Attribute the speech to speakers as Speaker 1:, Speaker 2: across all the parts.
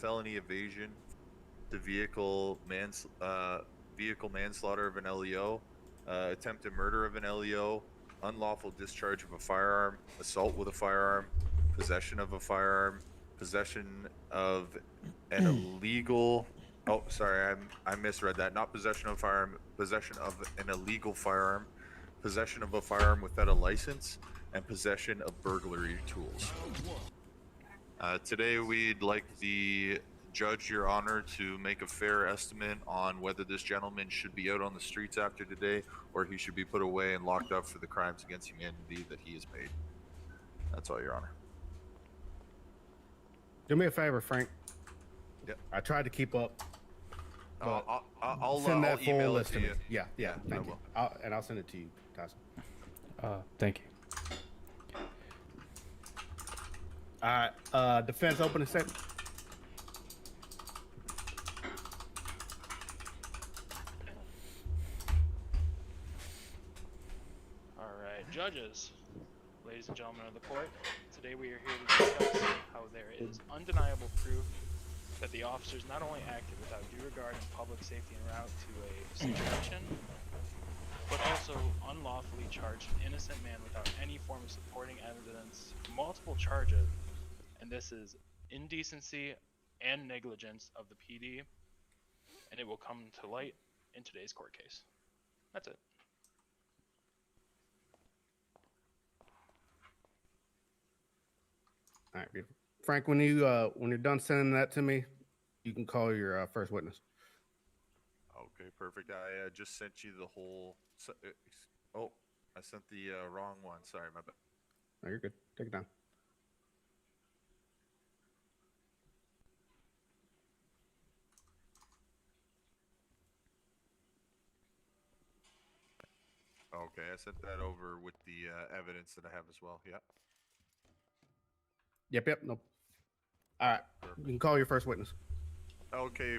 Speaker 1: felony evasion, the vehicle manslaughter of an LEO, attempted murder of an LEO, unlawful discharge of a firearm, assault with a firearm, possession of a firearm, possession of an illegal. Oh, sorry, I misread that. Not possession of a firearm, possession of an illegal firearm, possession of a firearm without a license, and possession of burglary tools. Today, we'd like the judge, Your Honor, to make a fair estimate on whether this gentleman should be out on the streets after today, or he should be put away and locked up for the crimes against humanity that he has made. That's all, Your Honor.
Speaker 2: Do me a favor, Frank.
Speaker 1: Yep.
Speaker 2: I tried to keep up.
Speaker 1: I'll
Speaker 2: send that full
Speaker 1: email it
Speaker 2: list
Speaker 1: to
Speaker 2: to me.
Speaker 1: you.
Speaker 2: Yeah,
Speaker 1: Yeah,
Speaker 2: thank
Speaker 1: I
Speaker 2: you.
Speaker 1: will.
Speaker 2: I'll send it to you, Tyson.
Speaker 3: Thank you.
Speaker 2: All right, defense open and set.
Speaker 4: All right, judges, ladies and gentlemen of the court, today we are here to discuss how there is undeniable proof that the officers not only acted without due regard in public safety en route to a situation, but also unlawfully charged an innocent man without any form of supporting evidence, multiple charges, and this is indecency and negligence of the PD, and it will come to light in today's court case. That's it.
Speaker 2: All right, beautiful. Frank, when you're done sending that to me, you can call your first witness.
Speaker 1: Okay, perfect. I just sent you the whole. Oh, I sent the wrong one. Sorry, my bad.
Speaker 2: No, you're good. Take it down.
Speaker 1: Okay, I sent that over with the evidence that I have as well. Yeah.
Speaker 2: Yep. No. All right, you can call your first witness.
Speaker 1: Okay,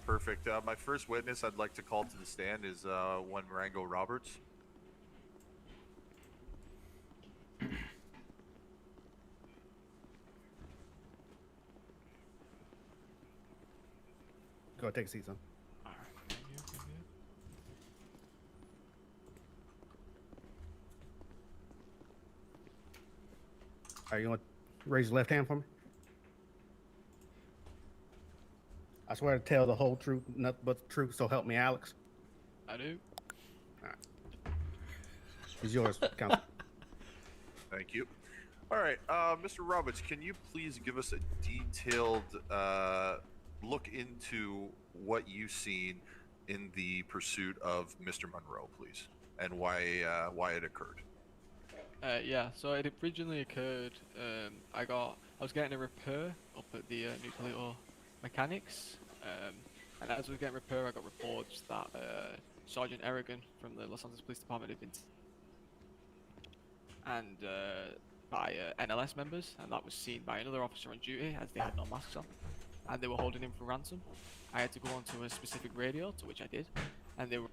Speaker 1: perfect. My first witness I'd like to call to the stand is one Rango Roberts.
Speaker 2: Go ahead, take a seat, son. All right, you want to raise your left hand for me? I swear to tell the whole truth, nothing but the truth, so help me, Alex.
Speaker 4: I do.
Speaker 2: All right. It's yours, counsel.
Speaker 1: Thank you. All right, Mr. Roberts, can you please give us a detailed look into what you've seen in the pursuit of Mr. Monroe, please, and why it occurred?
Speaker 5: Yeah, so it originally occurred, I was getting a repair up at the nuclear mechanics, and as we were getting repair, I got reports that Sergeant Eragon from the Los Angeles Police Department had been and by NLS members, and that was seen by another officer on duty as they had no masks on, and they were holding him for ransom. I had to go onto a specific radio, to which I did, and they were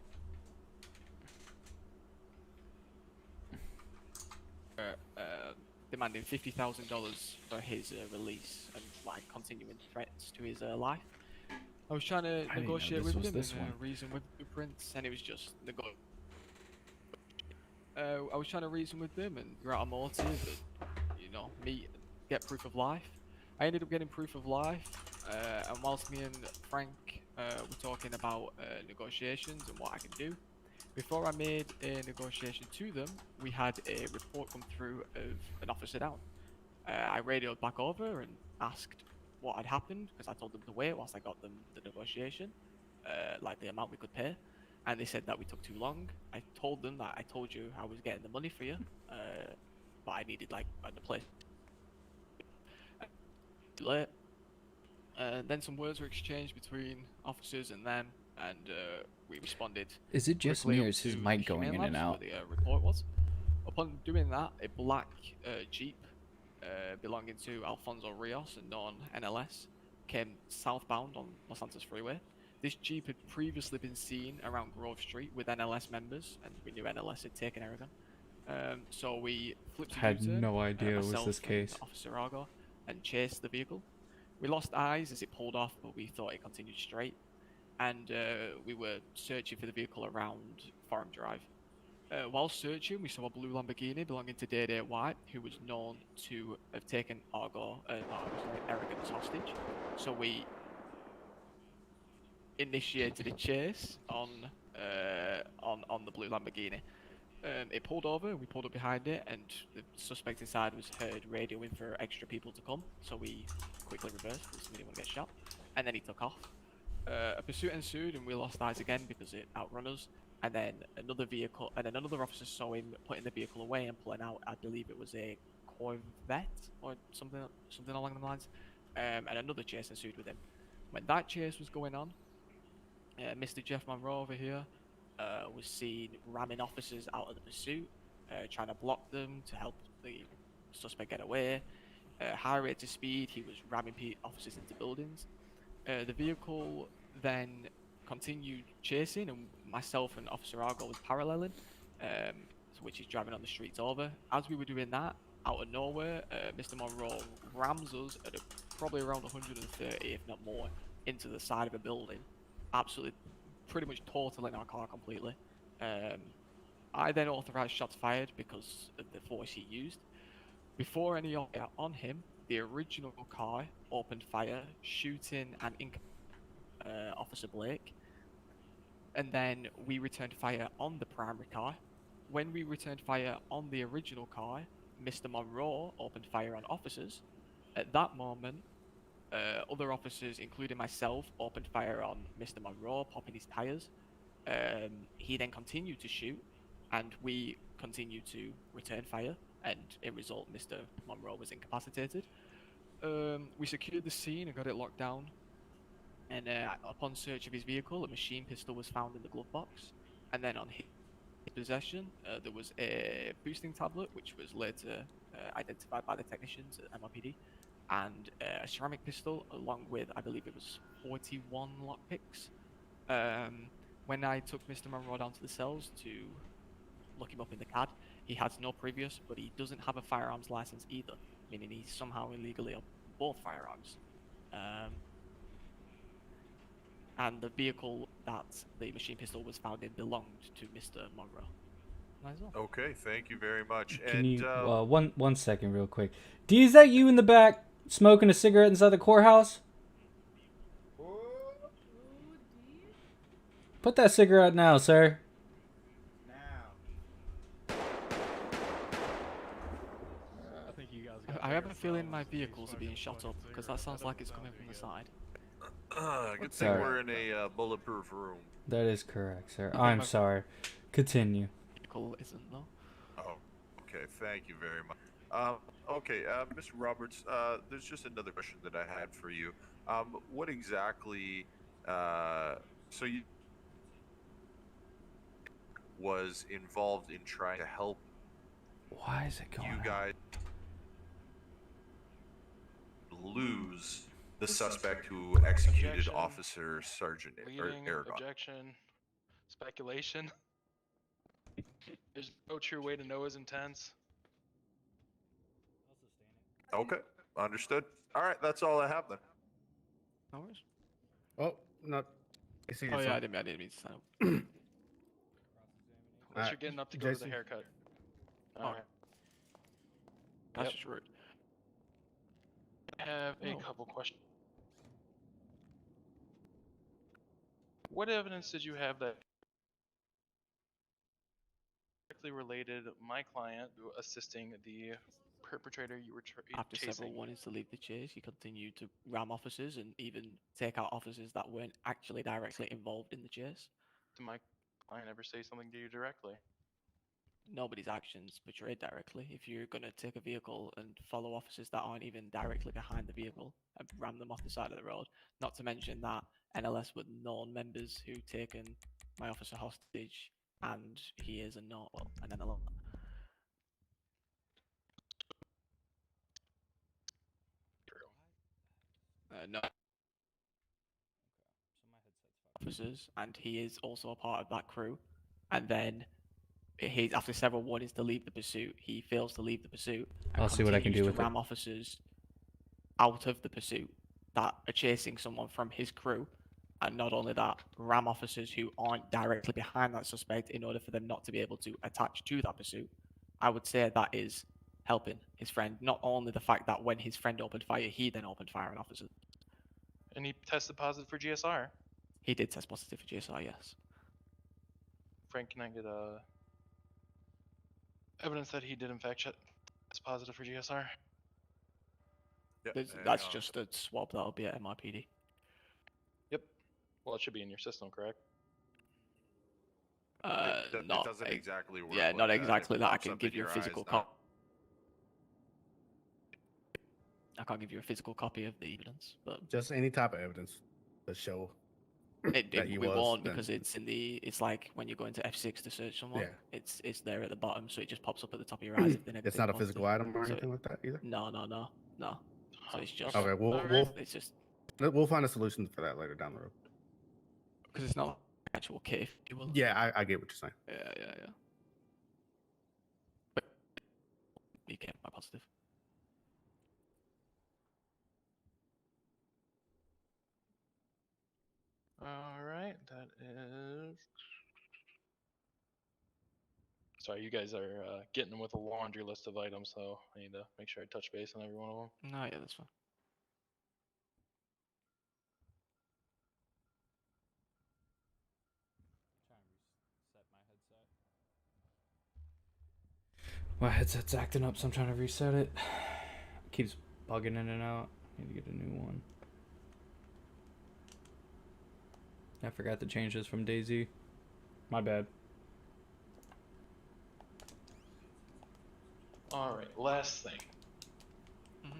Speaker 5: demanding $50,000 for his release and like continuing threats to his life. I was trying to negotiate with him and reason with blueprints, and it was just I was trying to reason with them and figure out a motive and, get proof of life. I ended up getting proof of life, and whilst me and Frank were talking about negotiations and what I can do, before I made a negotiation to them, we had a report come through of an officer down. I radioed back over and asked what had happened, because I told them to wait whilst I got them the negotiation, like the amount we could pay, and they said that we took too long. I told them that I told you I was getting the money for you, but I needed like the place. Late. Then some words were exchanged between officers and them, and we responded.
Speaker 3: Is it just me or is his mic going in and out?
Speaker 5: The report was. Upon doing that, a black Jeep belonging to Alfonso Rios, a non-NLS, came southbound on Los Santos Freeway. This Jeep had previously been seen around Grove Street with NLS members, and we knew NLS had taken Eragon. So we flipped a
Speaker 3: Had
Speaker 5: U-turn,
Speaker 3: no idea it was
Speaker 5: myself
Speaker 3: this
Speaker 5: and
Speaker 3: case.
Speaker 5: Officer Eragon, and chased the vehicle. We lost eyes as it pulled off, but we thought it continued straight. And we were searching for the vehicle around Forum Drive. While searching, we saw a blue Lamborghini belonging to Day White, who was known to have taken Eragon as hostage. So we initiated a chase on the blue Lamborghini. It pulled over, we pulled up behind it, and the suspect inside was heard radioing for extra people to come. So we quickly reversed because we didn't want to get shot, and then he took off. A pursuit ensued, and we lost eyes again because it outrun us. And then another officer saw him putting the vehicle away and pulling out. I believe it was a Corvette or something along the lines. And another chase ensued with him. When that chase was going on, Mr. Jeff Monroe over here was seen ramming officers out of the pursuit, trying to block them to help the suspect get away. High rates of speed, he was ramming officers into buildings. The vehicle then continued chasing, and myself and Officer Argo was paralleling, which is driving on the streets over. As we were doing that, out of nowhere, Mr. Monroe rams us at probably around 130, if not more, into the side of a building, absolutely, pretty much totaling our car completely. I then authorized shots fired because of the force he used. Before any got on him, the original car opened fire, shooting and Officer Blake. And then we returned fire on the primary car. When we returned fire on the original car, Mr. Monroe opened fire on officers. At that moment, other officers, including myself, opened fire on Mr. Monroe, popping his tires. He then continued to shoot, and we continued to return fire, and in result, Mr. Monroe was incapacitated. We secured the scene and got it locked down. And upon search of his vehicle, a machine pistol was found in the glove box. And then on his possession, there was a boosting tablet, which was later identified by the technicians at MRPD, and a ceramic pistol, along with, I believe it was 41 lockpicks. When I took Mr. Monroe down to the cells to look him up in the CAD, he has no previous, but he doesn't have a firearms license either, meaning he's somehow illegally on both firearms. And the vehicle that the machine pistol was found in belonged to Mr. Monroe.
Speaker 1: Okay, thank you very much.
Speaker 3: Can
Speaker 1: and
Speaker 3: you one second, real quick? D, is that you in the back smoking a cigarette inside the courthouse? Put that cigarette now, sir.
Speaker 5: I have a feeling my vehicles are being shot up because that sounds like it's coming from the side.
Speaker 1: Good thing we're in a bulletproof room.
Speaker 3: That is correct, sir. I'm sorry. Continue.
Speaker 5: Vehicle isn't though.
Speaker 1: Oh, okay. Thank you very much. Okay, Mr. Roberts, there's just another question that I had for you. What exactly, so you was involved in trying to help
Speaker 3: Why is it going
Speaker 1: you
Speaker 3: on?
Speaker 1: guys lose the suspect who executed
Speaker 4: Objection.
Speaker 1: Officer Sergeant
Speaker 4: Leading,
Speaker 1: Eragon?
Speaker 4: objection, speculation. There's no true way to know his intents.
Speaker 1: Okay, understood. All right, that's all I have then.
Speaker 5: No worries.
Speaker 2: Oh, not.
Speaker 5: Oh yeah, I didn't mean to sign up.
Speaker 4: Unless
Speaker 2: Alright,
Speaker 4: you're getting up to go to the
Speaker 2: Jason.
Speaker 4: haircut.
Speaker 5: Oh.
Speaker 4: Alright.
Speaker 5: That's
Speaker 4: Yep.
Speaker 5: just rude.
Speaker 4: I have a
Speaker 5: Oh.
Speaker 4: couple questions. What evidence did you have that directly related my client to assisting the perpetrator you were
Speaker 5: After
Speaker 4: chasing?
Speaker 5: several warnings to leave the chase, he continued to ram officers and even take out officers that weren't actually directly involved in the chase.
Speaker 4: Did my client ever say something to you directly?
Speaker 5: Nobody's actions portrayed directly. If you're gonna take a vehicle and follow officers that aren't even directly behind the vehicle and ram them off the side of the road, not to mention that NLS were known members who taken my officer hostage, and he is an NLS. No officers, and he is also a part of that crew. And then he, after several warnings to leave the pursuit, he fails to leave the pursuit. And
Speaker 3: I'll see what I can do
Speaker 5: continues
Speaker 3: with
Speaker 5: to
Speaker 3: it.
Speaker 5: ram officers out of the pursuit. that are chasing someone from his crew, and not only that, ram officers who aren't directly behind that suspect in order for them not to be able to attach to that pursuit, I would say that is helping his friend. Not only the fact that when his friend opened fire, he then opened fire on officers.
Speaker 4: And he tested positive for GSR.
Speaker 5: He did test positive for GSR, yes.
Speaker 4: Frank, can I get evidence that he did in fact test positive for GSR?
Speaker 1: Yeah,
Speaker 5: That's
Speaker 1: hang on.
Speaker 5: just a swab that'll be at MIPD.
Speaker 4: Yep. Well, it should be in your system, correct?
Speaker 1: It
Speaker 5: Not
Speaker 1: doesn't exactly work.
Speaker 5: yeah,
Speaker 1: like
Speaker 5: not
Speaker 1: that.
Speaker 5: exactly
Speaker 1: It
Speaker 5: that. I
Speaker 1: pops
Speaker 5: can
Speaker 1: up
Speaker 5: give
Speaker 1: in
Speaker 5: you a
Speaker 1: your
Speaker 5: physical
Speaker 1: eyes, not-
Speaker 5: copy. I can't give you a physical copy of the evidence, but
Speaker 2: Just any type of evidence to show
Speaker 5: it,
Speaker 2: that he
Speaker 5: we
Speaker 2: was.
Speaker 5: won't
Speaker 2: then-
Speaker 5: because it's in the. It's like when you're going to F6 to search someone.
Speaker 2: Yeah.
Speaker 5: It's there at the bottom, so it just pops up at the top of your eyes if they're negative.
Speaker 2: It's not a
Speaker 5: positive.
Speaker 2: physical item or
Speaker 5: So
Speaker 2: anything like that either.
Speaker 5: No. So it's just
Speaker 2: Okay,
Speaker 5: it's just
Speaker 2: we'll find a solution for that later down the road.
Speaker 5: because it's not actual kit, if you will.
Speaker 2: Yeah, I get what you're saying.
Speaker 5: Yeah. But you can't by positive.
Speaker 4: All right, that is. Sorry, you guys are getting with a laundry list of items, so I need to make sure I touch base on every one of them.
Speaker 5: No, yeah, that's fine.
Speaker 3: My headset's acting up, so I'm trying to reset it. Keeps bugging in and out. Need to get a new one. I forgot to change this from DayZ. My bad.
Speaker 4: All right, last thing.
Speaker 5: Mhm.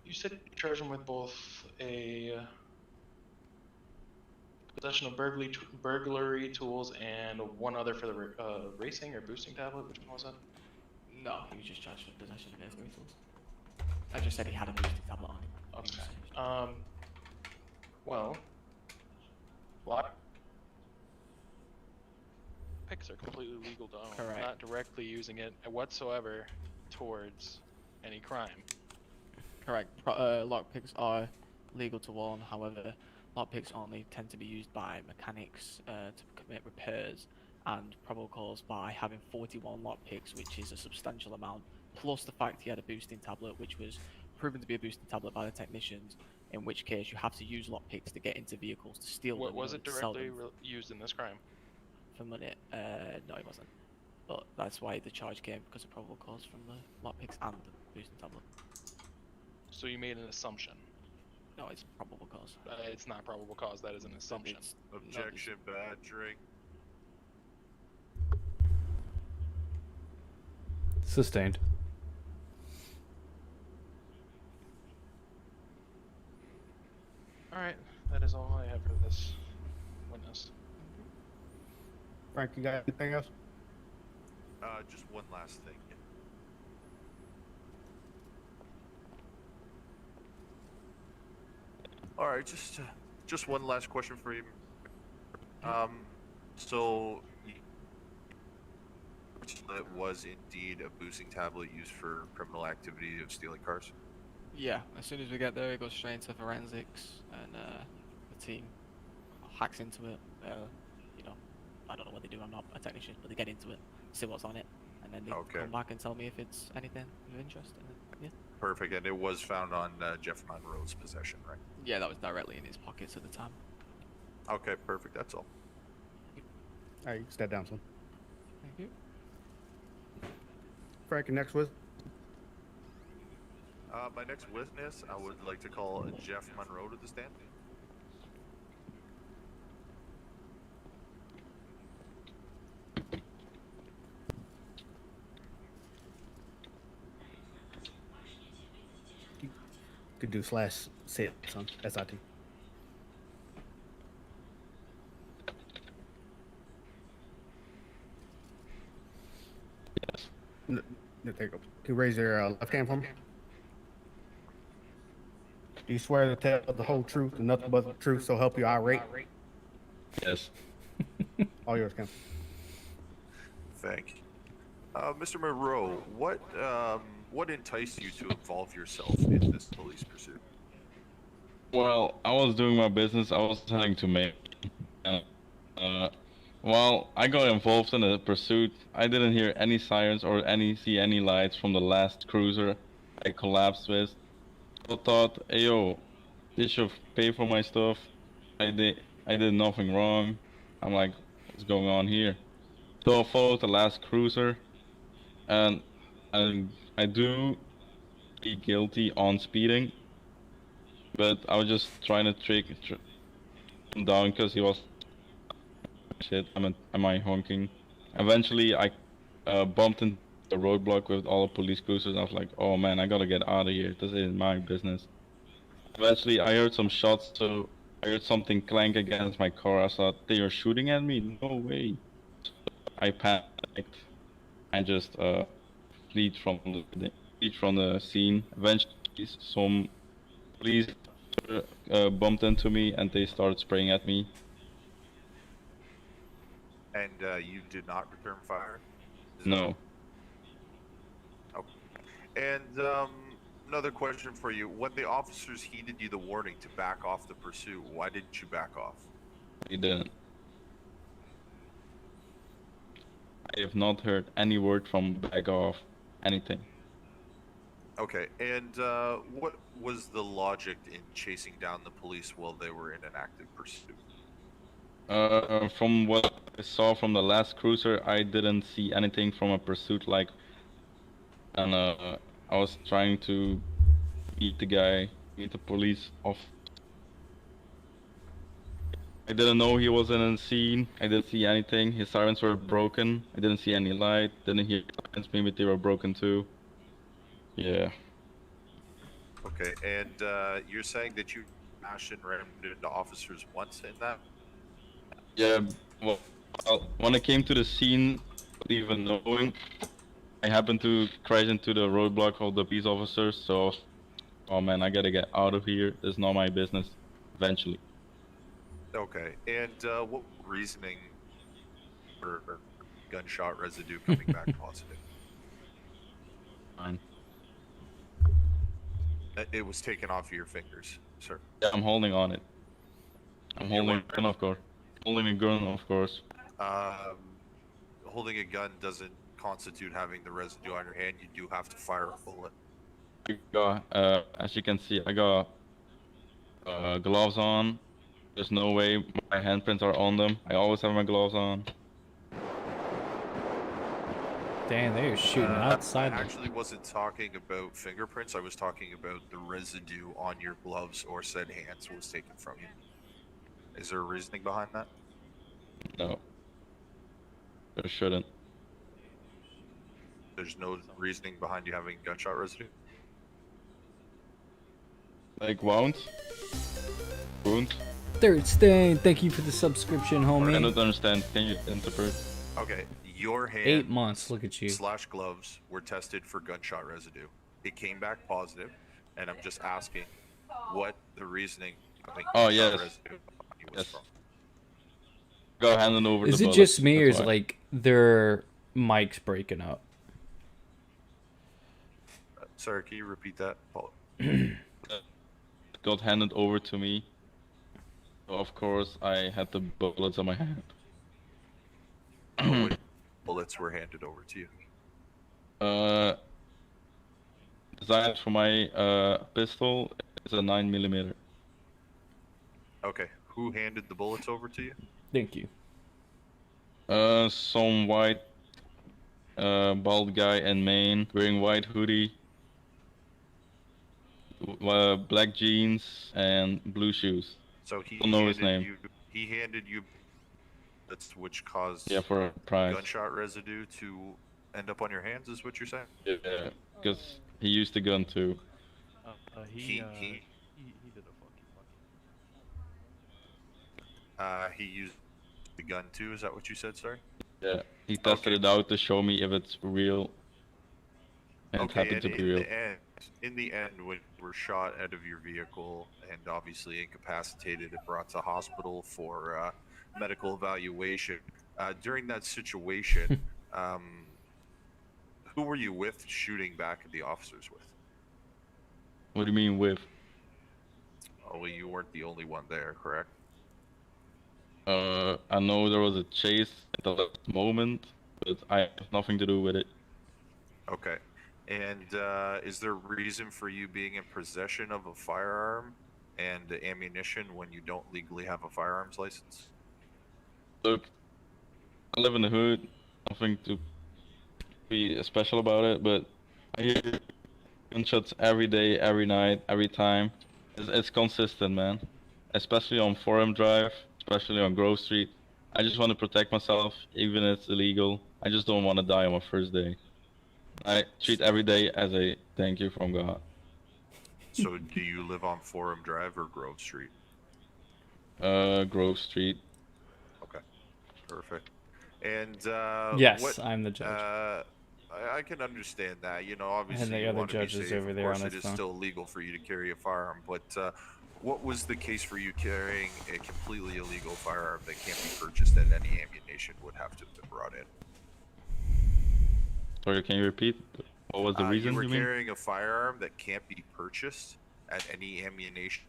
Speaker 4: You said you charged him with both a possession of burglary tools and one other for the racing or boosting tablet. Which one was that?
Speaker 5: No, he was just charged for possession of burglary tools. I just said he had a boosting tablet on him.
Speaker 4: Okay. Well, lock picks are completely legal to own.
Speaker 5: Correct.
Speaker 4: Not directly using it whatsoever towards any crime.
Speaker 5: Correct. Lockpicks are legal to own. However, lockpicks only tend to be used by mechanics to commit repairs, and probable cause by having 41 lockpicks, which is a substantial amount, plus the fact he had a boosting tablet, which was proven to be a boosting tablet by the technicians. In which case, you have to use lockpicks to get into vehicles to steal
Speaker 4: What
Speaker 5: them.
Speaker 4: was
Speaker 5: in
Speaker 4: it
Speaker 5: order to sell
Speaker 4: directly
Speaker 5: them
Speaker 4: used in this crime?
Speaker 5: for money? No, it wasn't. But that's why the charge came, because of probable cause from the lockpicks and the boosting tablet.
Speaker 4: So you made an assumption.
Speaker 5: No, it's probable cause.
Speaker 4: It's not probable cause. That is an assumption.
Speaker 5: It's,
Speaker 1: Objection, badgering.
Speaker 3: Sustained.
Speaker 4: All right, that is all I have for this witness.
Speaker 2: Frank, you got anything else?
Speaker 1: Just one last thing. All right, just one last question for you. So it was indeed a boosting tablet used for criminal activity of stealing cars.
Speaker 5: yeah, as soon as we get there, it goes straight into forensics, and the team hacks into it. You know, I don't know what they do. I'm not a technician, but they get into it, see what's on it, and then they
Speaker 1: Okay.
Speaker 5: come back and tell me if it's anything of interest. And then, yeah.
Speaker 1: Perfect, and it was found on Jeff Monroe's possession, right?
Speaker 5: Yeah, that was directly in his pockets at the time.
Speaker 1: Okay, perfect. That's all.
Speaker 2: All right, you can step down, son.
Speaker 5: Thank you.
Speaker 2: Frank, next with.
Speaker 1: My next witness, I would like to call Jeff Monroe to the stand.
Speaker 2: Could do slash sit, son. SIT.
Speaker 5: Yes.
Speaker 2: There you go. Can you raise your left hand for me? Do you swear to tell the whole truth and nothing but the truth, so help you irate?
Speaker 5: Yes.
Speaker 2: All yours, Cam.
Speaker 1: Thank you. Mr. Monroe, what enticed you to involve yourself in this police pursuit?
Speaker 6: Well, I was doing my business. I was heading to Maine. And, while I got involved in the pursuit, I didn't hear any sirens or see any lights from the last cruiser I collapsed with. I thought, hey yo, they should pay for my stuff. I did nothing wrong. I'm like, what's going on here? So I followed the last cruiser, and I do be guilty on speeding, but I was just trying to tr him down because he was shit. Am I honking? Eventually, I bumped into the roadblock with all the police cruisers. I was like, oh man, I gotta get out of here. This isn't my business. Eventually, I heard some shots, so I heard something clank against my car. I thought they were shooting at me. No way. I panicked and just fled from the scene. Eventually, some police bumped into me and they started spraying at me.
Speaker 1: And you did not return fire?
Speaker 6: No.
Speaker 1: And another question for you. When the officers heeded you the warning to back off the pursuit, why didn't you back off?
Speaker 6: He didn't. I have not heard any word from back off, anything.
Speaker 1: Okay, and what was the logic in chasing down the police while they were in an active pursuit?
Speaker 6: From what I saw from the last cruiser, I didn't see anything from a pursuit like, and I was trying to meet the police off. I didn't know he was in the scene. I didn't see anything. His sirens were broken. I didn't see any light. Didn't hear sirens. Maybe they were broken too. Yeah.
Speaker 1: Okay, and you're saying that you smashed and rammed into officers once in that?
Speaker 6: Yeah. Well, when I came to the scene, without even knowing, I happened to crash into the roadblock of the police officers. So, I was, oh man, I gotta get out of here. It's not my business. Eventually.
Speaker 1: Okay, and what reasoning for gunshot residue coming back positive?
Speaker 6: Fine.
Speaker 1: It was taken off your fingers, sir.
Speaker 6: Yeah, I'm holding on it. I'm
Speaker 1: You're
Speaker 6: holding
Speaker 1: what?
Speaker 6: a gun, of course. Holding a gun, of course.
Speaker 1: Holding a gun doesn't constitute having the residue on your hand. You do have to fire a bullet.
Speaker 6: I got, as you can see, I got gloves on. There's no way my handprints are on them. I always have my gloves on.
Speaker 3: Damn, they are shooting outside.
Speaker 1: I actually wasn't talking about fingerprints. I was talking about the residue on your gloves or said hands was taken from you. Is there a reasoning behind that?
Speaker 6: No. There shouldn't.
Speaker 1: There's no reasoning behind you having gunshot residue?
Speaker 6: Like wounds? Wounds?
Speaker 3: Third Stain, thank you for the subscription,
Speaker 6: I
Speaker 3: homie.
Speaker 6: don't understand. Can you interpret?
Speaker 1: Okay, your hand
Speaker 3: 8 months, look at you.
Speaker 1: / gloves were tested for gunshot residue. It came back positive, and I'm just asking what the reasoning behind
Speaker 6: Oh,
Speaker 1: gunshot
Speaker 6: yes.
Speaker 1: residue was
Speaker 6: Yes.
Speaker 1: from.
Speaker 6: Go handing over
Speaker 3: Is
Speaker 6: the
Speaker 3: it
Speaker 6: bullets,
Speaker 3: just me, or
Speaker 6: that's
Speaker 3: is it
Speaker 6: why.
Speaker 3: like their mics breaking up?
Speaker 1: Sorry, can you repeat that, Paul?
Speaker 6: Got handed over to me. So of course, I had the bullets on my hand.
Speaker 1: What bullets were handed over to you?
Speaker 6: Designed for my pistol is a 9mm.
Speaker 1: Okay, who handed the bullets over to you?
Speaker 3: Thank you.
Speaker 6: Some white bald guy in Maine wearing white hoodie, black jeans, and blue shoes.
Speaker 1: So he
Speaker 6: Don't know his
Speaker 1: handed
Speaker 6: name.
Speaker 1: he handed you bullets which caused
Speaker 6: Yeah, for a prize.
Speaker 1: gunshot residue to end up on your hands, is what you're saying?
Speaker 6: Yeah, because he used the gun too.
Speaker 1: He used the gun too, is that what you said, sorry?
Speaker 6: Yeah, he tested it out to show me if it's real. And it happened to be real.
Speaker 1: In the end, when you were shot out of your vehicle and obviously incapacitated and brought to hospital for medical evaluation, during that situation, who were you with shooting back at the officers with?
Speaker 6: What do you mean with?
Speaker 1: Oh, well, you weren't the only one there, correct?
Speaker 6: I know there was a chase at the last moment, but I have nothing to do with it.
Speaker 1: Okay. And is there reason for you being in possession of a firearm and ammunition when you don't legally have a firearms license?
Speaker 6: Look, I live in the hood, nothing to be special about it, but I hear gunshots every day, every night, every time. It's consistent, man. Especially on Forum Drive, especially on Grove Street. I just want to protect myself, even if it's illegal. I just don't want to die on my first day. I treat every day as a thank you from God.
Speaker 1: So do you live on Forum Drive or Grove Street?
Speaker 6: Grove Street.
Speaker 1: Okay, perfect. And
Speaker 3: Yes,
Speaker 1: what?
Speaker 3: I'm the judge.
Speaker 1: I can understand that. You know, obviously
Speaker 3: the
Speaker 1: you
Speaker 3: other
Speaker 1: want to be
Speaker 3: judge is
Speaker 1: safe.
Speaker 3: over
Speaker 1: Of
Speaker 3: there on
Speaker 1: course, it
Speaker 3: his
Speaker 1: is
Speaker 3: phone.
Speaker 1: still illegal for you to carry a firearm. But what was the case for you carrying a completely illegal firearm that can't be purchased and any ammunition would have to have been brought in?
Speaker 6: Sorry, can you repeat? What was the reason,
Speaker 1: You were
Speaker 6: you mean?
Speaker 1: carrying a firearm that can't be purchased at any ammunition,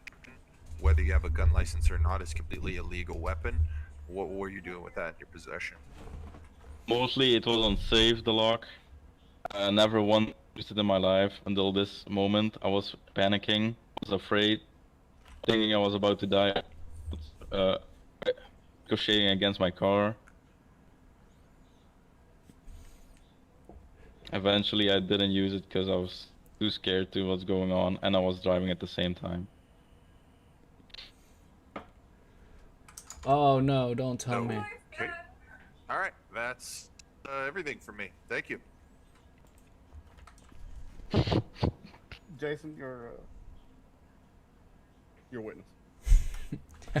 Speaker 1: whether you have a gun license or not. It's completely illegal weapon. What were you doing with that in your possession?
Speaker 6: Mostly it was unsafe, the lock. I never once used it in my life until this moment. I was panicking, was afraid, thinking I was about to die, ricocheting against my car. Eventually I didn't use it because I was too scared to what's going on and I was driving at the same time.
Speaker 3: Oh no, don't tell me.
Speaker 1: Okay. All right. That's everything for me. Thank you.
Speaker 2: Jason, your witness.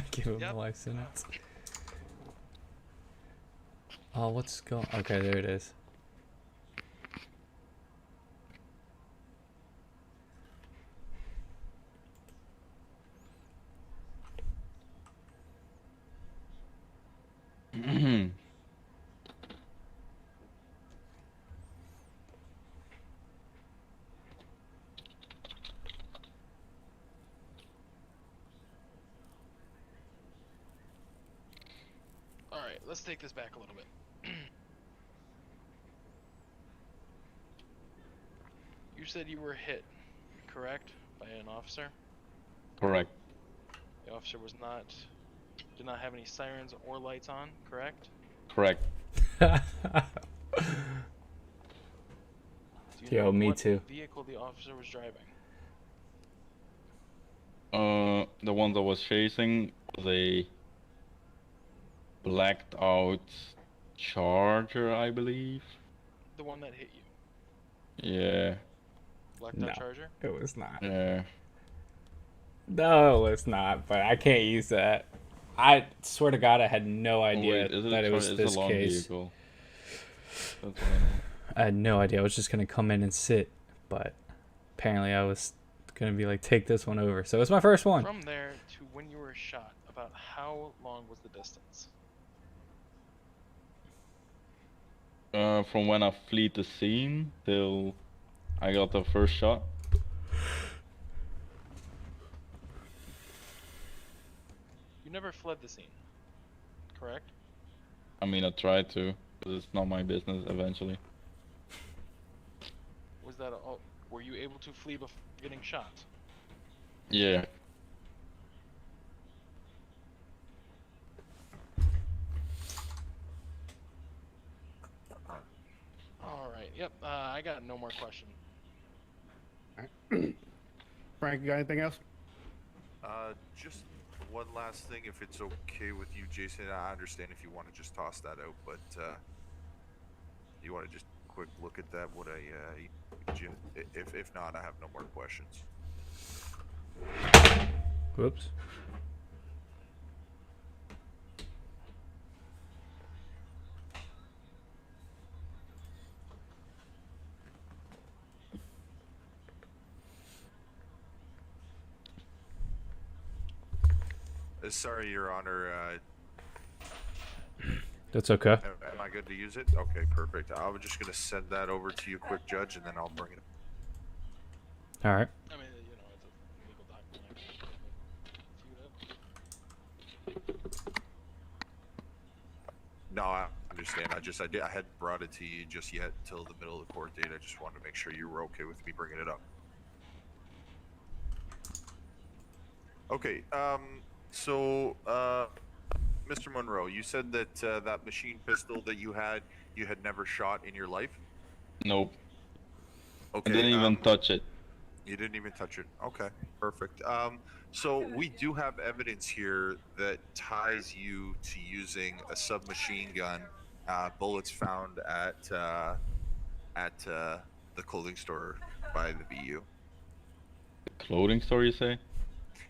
Speaker 3: Give him
Speaker 4: Yep.
Speaker 3: a life sentence. Oh, what's going? Okay, there it is.
Speaker 4: All right, let's take this back a little bit. You said you were hit, correct, by an officer?
Speaker 6: Correct.
Speaker 4: The officer did not have any sirens or lights on, correct?
Speaker 6: Correct.
Speaker 4: Do you
Speaker 3: Yo,
Speaker 4: know
Speaker 3: me
Speaker 4: what
Speaker 3: too.
Speaker 4: vehicle the officer was driving?
Speaker 6: The one that was chasing was a blacked out Charger, I believe.
Speaker 4: The one that hit you.
Speaker 6: Yeah.
Speaker 4: Blacked
Speaker 3: No.
Speaker 4: out Charger?
Speaker 3: It was not.
Speaker 6: Yeah.
Speaker 3: No, it's not. But I can't use that. I swear to God, I had no
Speaker 6: Oh,
Speaker 3: idea
Speaker 6: wait, is it
Speaker 3: that it was
Speaker 6: it's
Speaker 3: this
Speaker 6: a long
Speaker 3: case.
Speaker 6: vehicle. That's what I know.
Speaker 3: I had no idea. I was just gonna come in and sit, but apparently I was gonna be like, take this one over. So it's my first one.
Speaker 4: From there to when you were shot, about how long was the distance?
Speaker 6: From when I fled the scene till I got the first shot.
Speaker 4: You never fled the scene, correct?
Speaker 6: I mean, I tried to, but it's not my business eventually.
Speaker 4: Was that all? Were you able to flee before getting shot?
Speaker 6: Yeah.
Speaker 4: All right. Yep. I got no more question.
Speaker 2: Frank, you got anything else?
Speaker 1: Just one last thing, if it's okay with you, Jason. I understand if you want to just toss that out, but you want to just quick look at that? What if not, I have no more questions.
Speaker 3: Whoops.
Speaker 1: Sorry, Your Honor.
Speaker 3: That's okay.
Speaker 1: Am I good to use it? Okay, perfect. I was just gonna send that over to you, quick, Judge, and then I'll bring it.
Speaker 3: All right.
Speaker 4: I mean, you know, it's a legal document.
Speaker 1: No, I understand. I hadn't brought it to you just yet till the middle of the court date. I just wanted to make sure you were okay with me bringing it up. Okay. So, Mr. Monroe, you said that that machine pistol that you had never shot in your life.
Speaker 6: Nope.
Speaker 1: Okay.
Speaker 6: I didn't even touch it.
Speaker 1: You didn't even touch it. Okay, perfect. So we do have evidence here that ties you to using a submachine gun. Bullets found at the clothing store by the VU.
Speaker 6: Clothing store, you say?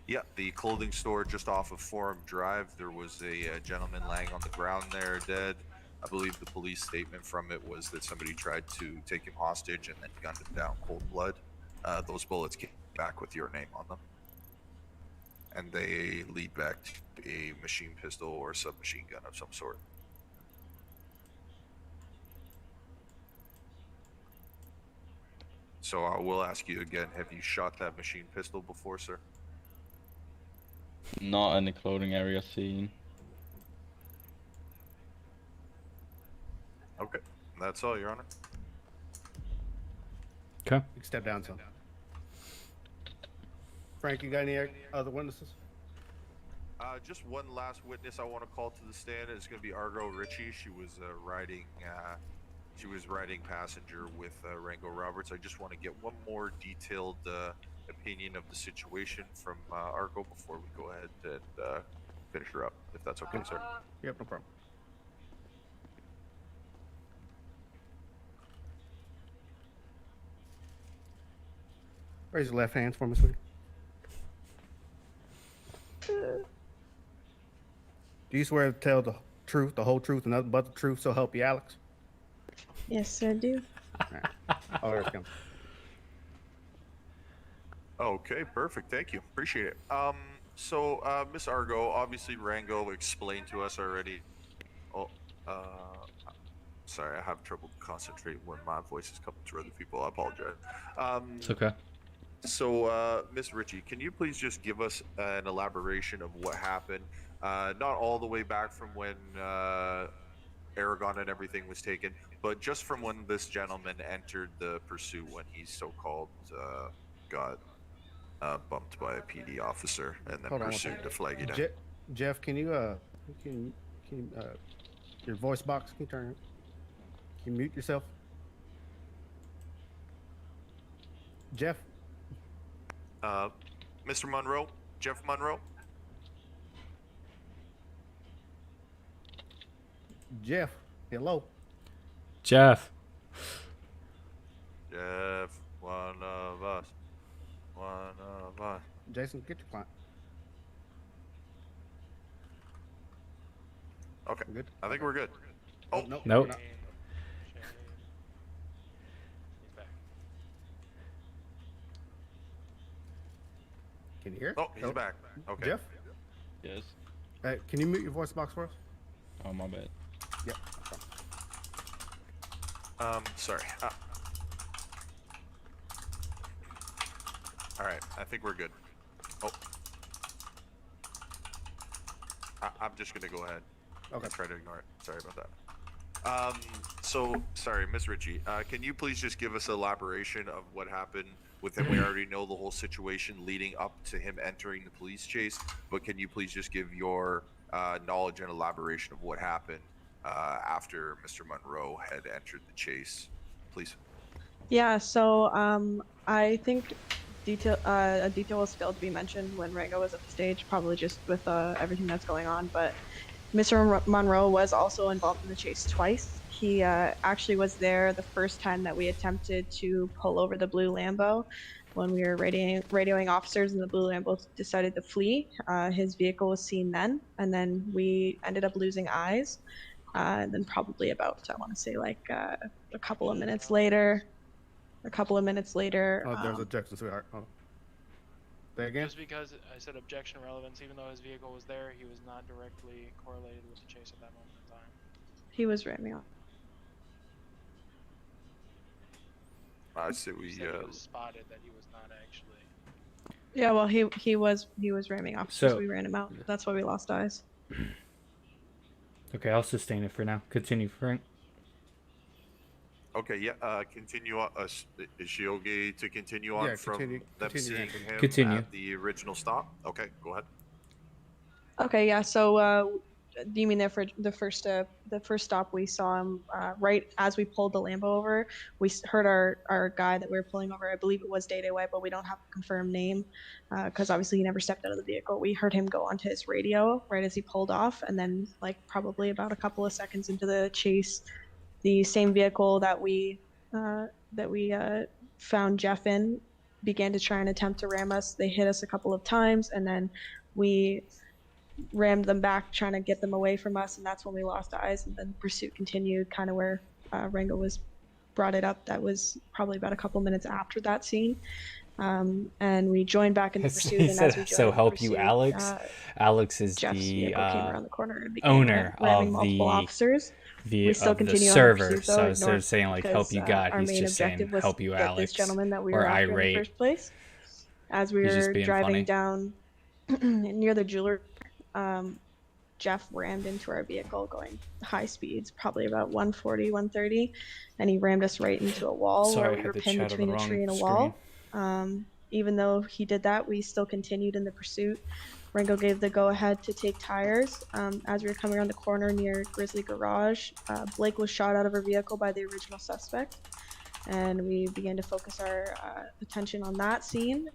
Speaker 1: Yeah, the clothing store just off of Forum Drive. There was a gentleman laying on the ground there, dead. I believe the police statement from it was that somebody tried to take him hostage and then gunned him down cold blood. Those bullets came back with your name on them, and they lead back to a machine pistol or submachine gun of some sort. So I will ask you again, have you shot that machine pistol before, sir?
Speaker 6: Not in the clothing area seen.
Speaker 1: Okay, that's all, Your Honor.
Speaker 3: Okay.
Speaker 2: You can step down, son. Frank, you got any other witnesses?
Speaker 1: Just one last witness I want to call to the stand. It's going to be Argo Ritchie. She was riding passenger with Rango Roberts. I just want to get one more detailed opinion of the situation from Argo before we go ahead and finish her up, if that's okay, sir.
Speaker 2: Yep, no problem. Raise your left hand for me, sweetie. Do you swear to tell the truth, the whole truth, and nothing but the truth, so help you, Alex?
Speaker 7: Yes, I do.
Speaker 2: Oh, here it comes.
Speaker 1: Okay, perfect. Thank you. Appreciate it. So, Miss Argo, obviously Rango explained to us already. Oh, sorry, I have trouble concentrating when my voice is coming through other people. I apologize.
Speaker 3: It's okay.
Speaker 1: So, Miss Ritchie, can you please just give us an elaboration of what happened? Not all the way back from when Eragon and everything was taken, but just from when this gentleman entered the pursuit when he so-called got bumped by a PD officer and then
Speaker 2: Hold on one
Speaker 1: pursued
Speaker 2: second.
Speaker 1: to flag it down.
Speaker 2: Jeff, can you your voice box? Can you mute yourself? Jeff,
Speaker 1: Mr. Monroe, Jeff Monroe.
Speaker 2: Jeff, hello.
Speaker 3: Jeff.
Speaker 1: Jeff, one of us. One of us.
Speaker 2: Jason, get your client.
Speaker 1: Okay,
Speaker 2: We're good?
Speaker 1: I think we're good.
Speaker 2: Oh,
Speaker 1: Oh,
Speaker 2: no.
Speaker 3: Nope.
Speaker 2: we're not.
Speaker 4: He's back.
Speaker 2: Can you hear?
Speaker 1: Oh, he's back. Okay.
Speaker 2: Jeff,
Speaker 6: Yes.
Speaker 2: can you mute your voice box for us?
Speaker 6: Oh, my bad.
Speaker 2: Yep.
Speaker 1: Sorry. All right, I think we're good. Oh. I'm just gonna go ahead.
Speaker 2: Okay.
Speaker 1: Try to ignore it. Sorry about that. So sorry, Miss Ritchie. Can you please just give us an elaboration of what happened with him? We already know the whole situation leading up to him entering the police chase, but can you please just give your knowledge and elaboration of what happened after Mr. Monroe had entered the chase, please?
Speaker 7: Yeah, so I think a detail was still to be mentioned when Rango was at the stage, probably just with everything that's going on, but Mr. Monroe was also involved in the chase twice. He actually was there the first time that we attempted to pull over the blue Lambo. When we were radioing officers and the blue Lambo decided to flee, his vehicle was seen then, and then we ended up losing eyes. And then probably about, I want to say like a couple of minutes later.
Speaker 2: Oh, there's objection, sweetheart. Oh. Say again?
Speaker 4: Just because I said objection relevance, even though his vehicle was there, he was not directly correlated with the chase at that moment in time.
Speaker 7: He was ramming off.
Speaker 1: I say we
Speaker 4: He said he was spotted, that he was not actually.
Speaker 7: Yeah, well, he was ramming officers.
Speaker 3: So-
Speaker 7: We ran him out. That's why we lost eyes.
Speaker 3: Okay, I'll sustain it for now. Continue, Frank.
Speaker 1: Okay, yeah. Continue on. Is she okay to continue on
Speaker 2: Yeah,
Speaker 1: from
Speaker 2: continue-
Speaker 1: them
Speaker 2: continue,
Speaker 1: seeing
Speaker 2: Anthony.
Speaker 1: him
Speaker 3: Continue.
Speaker 1: at the original stop? Okay, go ahead.
Speaker 7: Okay, yeah. So, do you mean the first stop we saw him right as we pulled the Lambo over? We heard our guy that we were pulling over. I believe it was Day Day White, but we don't have a confirmed name because obviously he never stepped out of the vehicle. We heard him go onto his radio right as he pulled off, and then like probably about a couple of seconds into the chase, the same vehicle that we found Jeff in began to try and attempt to ram us. They hit us a couple of times, and then we rammed them back, trying to get them away from us, and that's when we lost eyes. And then pursuit continued, kind of where Rango was brought it up. That was probably about a couple minutes after that scene. And we joined back in the pursuit.
Speaker 3: He
Speaker 7: And as
Speaker 3: said,
Speaker 7: we joined
Speaker 3: "So
Speaker 7: in the
Speaker 3: help you,
Speaker 7: pursuit,
Speaker 3: Alex." Alex is
Speaker 7: Jeff's
Speaker 3: the
Speaker 7: vehicle came around the corner and began
Speaker 3: owner
Speaker 7: ramming
Speaker 3: of
Speaker 7: multiple
Speaker 3: the
Speaker 7: officers. We still
Speaker 3: of the
Speaker 7: continue on the
Speaker 3: server.
Speaker 7: pursuit,
Speaker 3: So
Speaker 7: though,
Speaker 3: instead of saying like "help
Speaker 7: because
Speaker 3: you God,"
Speaker 7: our
Speaker 3: he's
Speaker 7: main
Speaker 3: just saying
Speaker 7: objective was
Speaker 3: "help you,
Speaker 7: to get
Speaker 3: Alex"
Speaker 7: this gentleman that we
Speaker 3: or
Speaker 7: were after in
Speaker 3: irate.
Speaker 7: the first place. As we
Speaker 3: He's just
Speaker 7: were
Speaker 3: being
Speaker 7: driving
Speaker 3: funny.
Speaker 7: down near the jeweler, Jeff rammed into our vehicle going high speeds, probably about 140, 130, and he rammed us right into a wall
Speaker 3: Sorry, I
Speaker 7: where we
Speaker 3: had
Speaker 7: were
Speaker 3: the
Speaker 7: pinned
Speaker 3: chat on the
Speaker 7: between a
Speaker 3: wrong
Speaker 7: tree and a
Speaker 3: screen.
Speaker 7: wall. Even though he did that, we still continued in the pursuit. Rango gave the go-ahead to take tires. As we were coming around the corner near Grizzly Garage, Blake was shot out of her vehicle by the original suspect, and we began to focus our attention on that scene.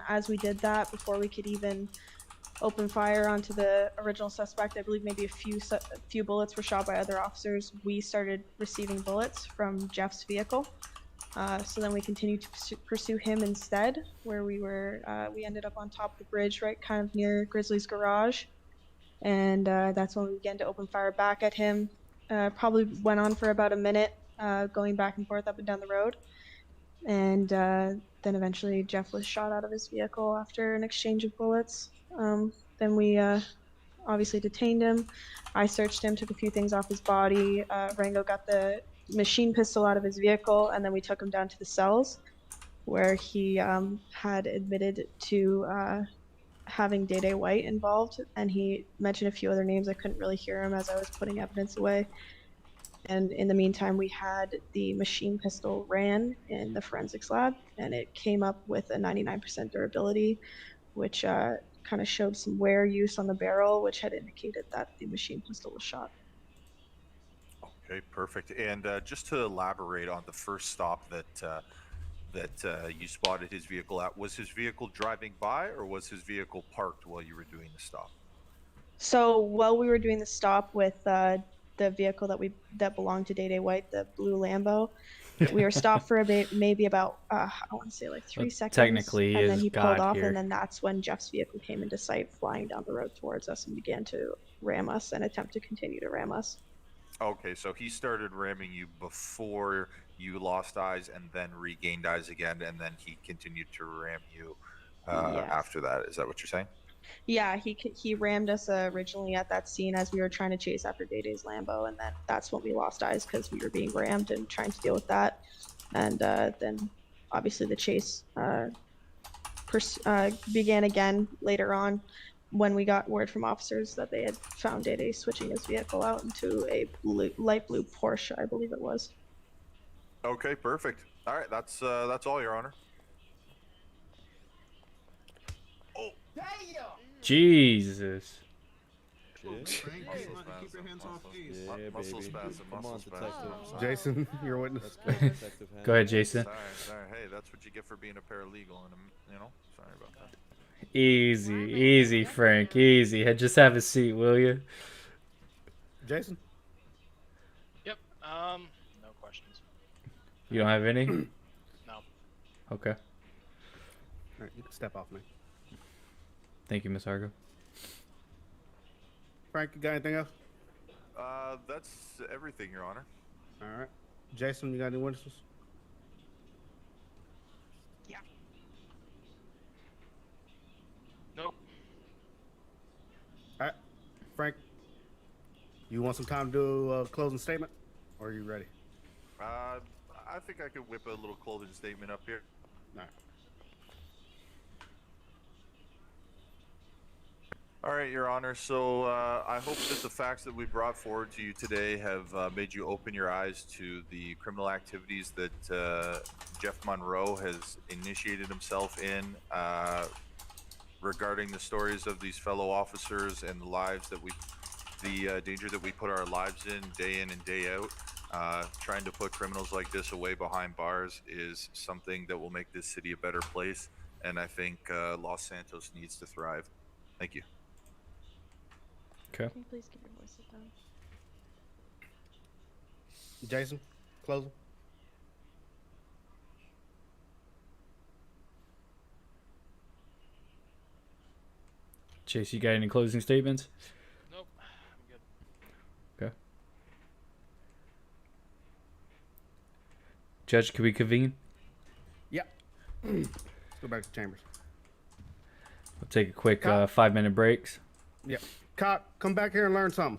Speaker 7: As we did that, before we could even open fire onto the original suspect, I believe maybe a few bullets were shot by other officers. We started receiving bullets from Jeff's vehicle. So then we continued to pursue him instead, where we ended up on top of the bridge, right kind of near Grizzly's garage. And that's when we began to open fire back at him. Probably went on for about a minute, going back and forth up and down the road. And then eventually Jeff was shot out of his vehicle after an exchange of bullets. Then we obviously detained him. I searched him, took a few things off his body. Rango got the machine pistol out of his vehicle, and then we took him down to the cells where he had admitted to having Day Day White involved, and he mentioned a few other names. I couldn't really hear him as I was putting evidence away. And in the meantime, we had the machine pistol ran in the forensics lab, and it came up with a 99% durability, which kind of showed some wear use on the barrel, which had indicated that the machine pistol was shot.
Speaker 1: Okay, perfect. And just to elaborate on the first stop that you spotted his vehicle at, was his vehicle driving by, or was his vehicle parked while you were doing the stop?
Speaker 7: So while we were doing the stop with the vehicle that belonged to Day Day White, the blue Lambo, we were stopped for maybe about I want to say like 3 seconds.
Speaker 3: Technically, he
Speaker 7: and then
Speaker 3: is
Speaker 7: he pulled
Speaker 3: God
Speaker 7: off,
Speaker 3: here.
Speaker 7: and then that's when Jeff's vehicle came into sight, flying down the road towards us, and began to ram us and attempt to continue to ram us.
Speaker 1: Okay, so he started ramming you before you lost eyes and then regained eyes again, and then he continued to ram you
Speaker 7: Yes.
Speaker 1: after that. Is that what you're saying?
Speaker 7: Yeah, he rammed us originally at that scene as we were trying to chase after Day Day's Lambo, and then that's when we lost eyes because we were being rammed and trying to deal with that. And then obviously the chase began again later on when we got word from officers that they had found Day Day switching his vehicle out into a light blue Porsche, I believe it was.
Speaker 1: Okay, perfect. All right, that's all, Your Honor.
Speaker 3: Jesus.
Speaker 8: Frank, keep your hands off these.
Speaker 9: Yeah,
Speaker 1: Muscle
Speaker 9: baby.
Speaker 1: spasm,
Speaker 9: Come
Speaker 1: muscle
Speaker 9: on,
Speaker 1: spasm.
Speaker 9: detective.
Speaker 2: Jason, your witness.
Speaker 9: Let's go, detective.
Speaker 3: Go ahead, Jason.
Speaker 1: Sorry. Hey, that's what you get for being a paralegal, and sorry about that.
Speaker 3: Easy, Frank. Easy. Just have a seat, will you?
Speaker 2: Jason?
Speaker 4: Yep. No questions.
Speaker 3: You don't have any?
Speaker 4: No.
Speaker 3: Okay.
Speaker 2: All right, you can step off me.
Speaker 3: Thank you, Miss Argo.
Speaker 2: Frank, you got anything else?
Speaker 1: That's everything, Your Honor.
Speaker 2: All right. Jason, you got any witnesses?
Speaker 7: Yeah.
Speaker 4: Nope.
Speaker 2: All right. Frank, you want some time to do a closing statement? Or are you ready?
Speaker 1: I think I could whip a little closing statement up here.
Speaker 2: All right.
Speaker 1: All right, Your Honor. So I hope that the facts that we brought forward to you today have made you open your eyes to the criminal activities that Jeff Monroe has initiated himself in regarding the stories of these fellow officers and the lives that the danger that we put our lives in and day out. Trying to put criminals like this away behind bars is something that will make this city a better place, and I think Los Santos needs to thrive. Thank you.
Speaker 3: Okay.
Speaker 7: Can you please keep your voices down?
Speaker 2: Jason, closing.
Speaker 3: Chase, you got any closing statements?
Speaker 4: Nope. I'm good.
Speaker 3: Okay. Judge, can we convene?
Speaker 2: Yeah. Let's go back to chambers.
Speaker 3: We'll take a quick
Speaker 2: Cop.
Speaker 3: 5-minute breaks.
Speaker 2: Yeah. Cop, come back here and learn something.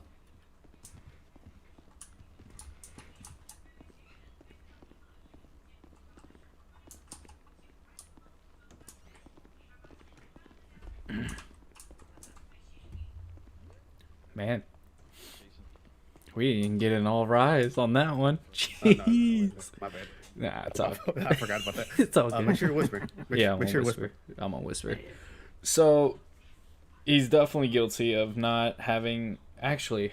Speaker 3: Man, we didn't get an all rise on that one.
Speaker 2: No,
Speaker 3: Jeez.
Speaker 2: my bad.
Speaker 3: Nah, it's all
Speaker 2: I forgot about that.
Speaker 3: it's all good.
Speaker 2: Make sure you're whispering.
Speaker 3: Yeah,
Speaker 2: make sure you're whispering.
Speaker 3: I'm on whisper. So, he's definitely guilty of not having. Actually,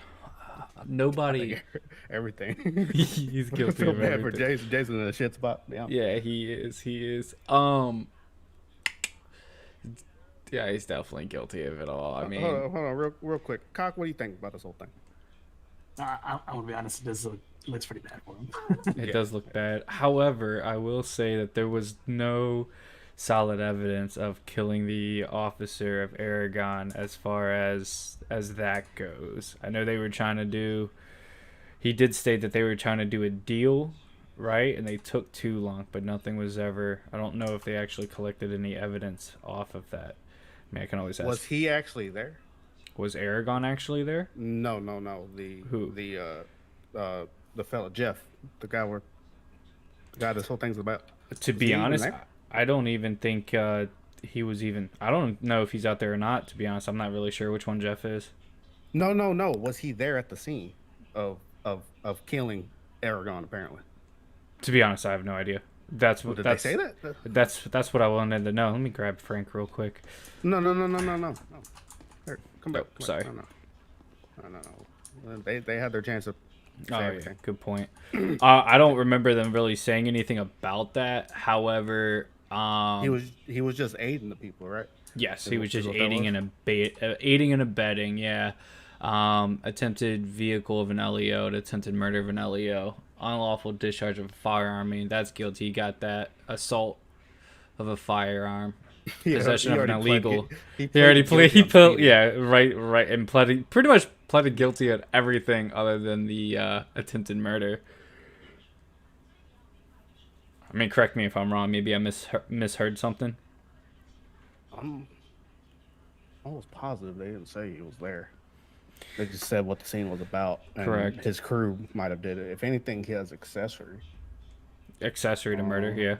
Speaker 3: nobody.
Speaker 2: Everything.
Speaker 3: He's
Speaker 2: I
Speaker 3: guilty
Speaker 2: feel
Speaker 3: of
Speaker 2: bad for
Speaker 3: everything.
Speaker 2: Jason. Jason in a shit spot. Yeah.
Speaker 3: Yeah, he is. He is. Yeah, he's definitely guilty of it all. I mean,
Speaker 2: hold on, real quick. Cock, what do you think about this whole thing?
Speaker 9: I'm gonna be honest. This looks pretty bad for him.
Speaker 3: it
Speaker 2: Yeah.
Speaker 3: does look bad. However, I will say that there was no solid evidence of killing the officer of Eragon as far as that goes. I know they were trying to do. He did state that they were trying to do a deal, right? And they took too long, but nothing was ever. I don't know if they actually collected any evidence off of that. I mean, I can always ask.
Speaker 2: Was he actually there?
Speaker 3: Was Eragon actually there?
Speaker 2: No.
Speaker 3: Who?
Speaker 2: The fella Jeff, the guy this whole thing's about.
Speaker 3: To
Speaker 2: Was
Speaker 3: be
Speaker 2: he even
Speaker 3: honest,
Speaker 2: there?
Speaker 3: I don't even think he was even. I don't know if he's out there or not. To be honest, I'm not really sure which one Jeff is.
Speaker 2: No. Was he there at the scene of killing Eragon? Apparently.
Speaker 3: To be honest, I have no idea. That's what.
Speaker 2: Did
Speaker 3: That's,
Speaker 2: they say that?
Speaker 3: That's what I wanted to know. Let me grab Frank real quick.
Speaker 2: No. Here, come back.
Speaker 3: Oh, sorry.
Speaker 2: No. They had their chance to say
Speaker 3: Oh,
Speaker 2: everything.
Speaker 3: yeah, good point. I don't remember them really saying anything about that. However,
Speaker 2: He was just aiding the people, right?
Speaker 3: yes,
Speaker 2: Is
Speaker 3: he
Speaker 2: what-
Speaker 3: was
Speaker 2: is
Speaker 3: just
Speaker 2: what that
Speaker 3: aiding and abetting. Yeah, attempted vehicle of an LEO, attempted murder of an LEO, unlawful discharge of a firearm. I mean, that's guilty. He got that. Assault of a firearm. Possession of an illegal. He already pleaded. He put, yeah, right, and pretty much pleaded guilty at everything other than the attempted murder. I mean, correct me if I'm wrong. Maybe I misheard something.
Speaker 2: I'm almost positive they didn't say he was there. They just said what the scene was about. And
Speaker 3: Correct.
Speaker 2: His crew might have did it. If anything, he has accessory.
Speaker 3: Accessory to murder. Yeah.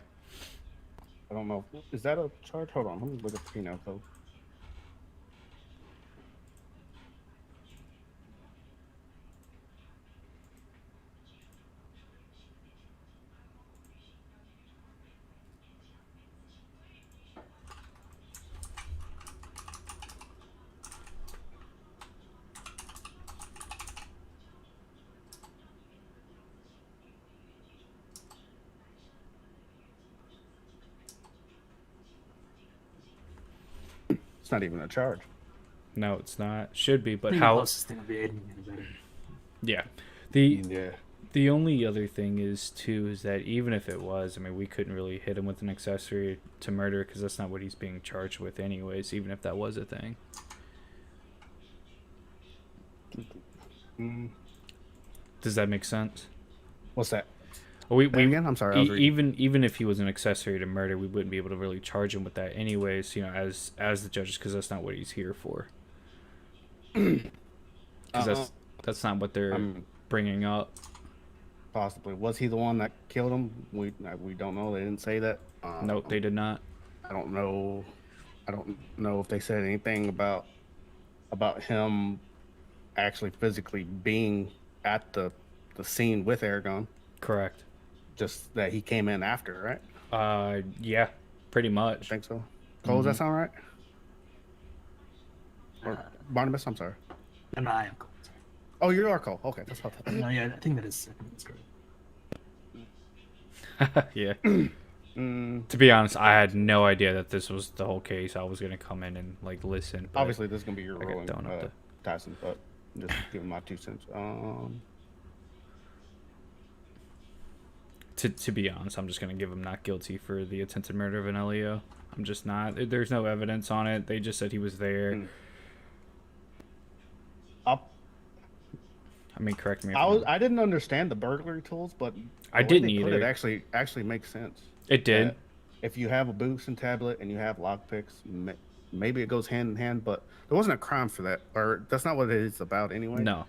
Speaker 2: I don't know. Is that a charge? Hold on. Let me look at the penal code. It's not even a charge.
Speaker 3: No, it's not. Should be, but
Speaker 9: The
Speaker 3: how?
Speaker 9: closest thing would be aiding and abetting.
Speaker 3: Yeah.
Speaker 2: Yeah.
Speaker 3: The only other thing is too is that even if it was, I mean, we couldn't really hit him with an accessory to murder because that's not what he's being charged with, anyways. Even if that was a thing. Does that make sense?
Speaker 2: What's that?
Speaker 3: We
Speaker 2: Again? I'm sorry. I was reading.
Speaker 3: even if he was an accessory to murder, we wouldn't be able to really charge him with that, anyways. You know, as the judges, because that's not what he's here for. Because that's not what they're bringing up.
Speaker 2: Possibly. Was he the one that killed him? We don't know. They didn't say that.
Speaker 3: No, they did not.
Speaker 2: I don't know if they said anything about about him actually physically being at the scene with Eragon.
Speaker 3: Correct.
Speaker 2: Just that he came in after, right?
Speaker 3: Yeah, pretty
Speaker 2: I
Speaker 3: much.
Speaker 2: think so. Cole, does that sound right? Or Barnabas, I'm sorry.
Speaker 9: No, I am cold. Sorry.
Speaker 2: Oh, you are Cole. Okay, that's what
Speaker 9: No, yeah, I think that's correct.
Speaker 3: Yeah. To be honest, I had no idea that this was the whole case. I was gonna come in and like listen. But
Speaker 2: Obviously, this is gonna be your
Speaker 3: I got
Speaker 2: ruling,
Speaker 3: thrown up there.
Speaker 2: Tyson, but just giving my 2 cents.
Speaker 3: To be honest, I'm just gonna give him not guilty for the attempted murder of an LEO. I'm just not. There's no evidence on it. They just said he was there. I mean, correct me.
Speaker 2: I didn't understand the burglary tools, but
Speaker 3: I
Speaker 2: the way
Speaker 3: didn't
Speaker 2: they put
Speaker 3: either.
Speaker 2: It actually makes sense.
Speaker 3: It did.
Speaker 2: That if you have a boosting tablet and you have lockpicks, maybe it goes hand in hand. But there wasn't a crime for that, or that's not what it is about anyway.
Speaker 3: No.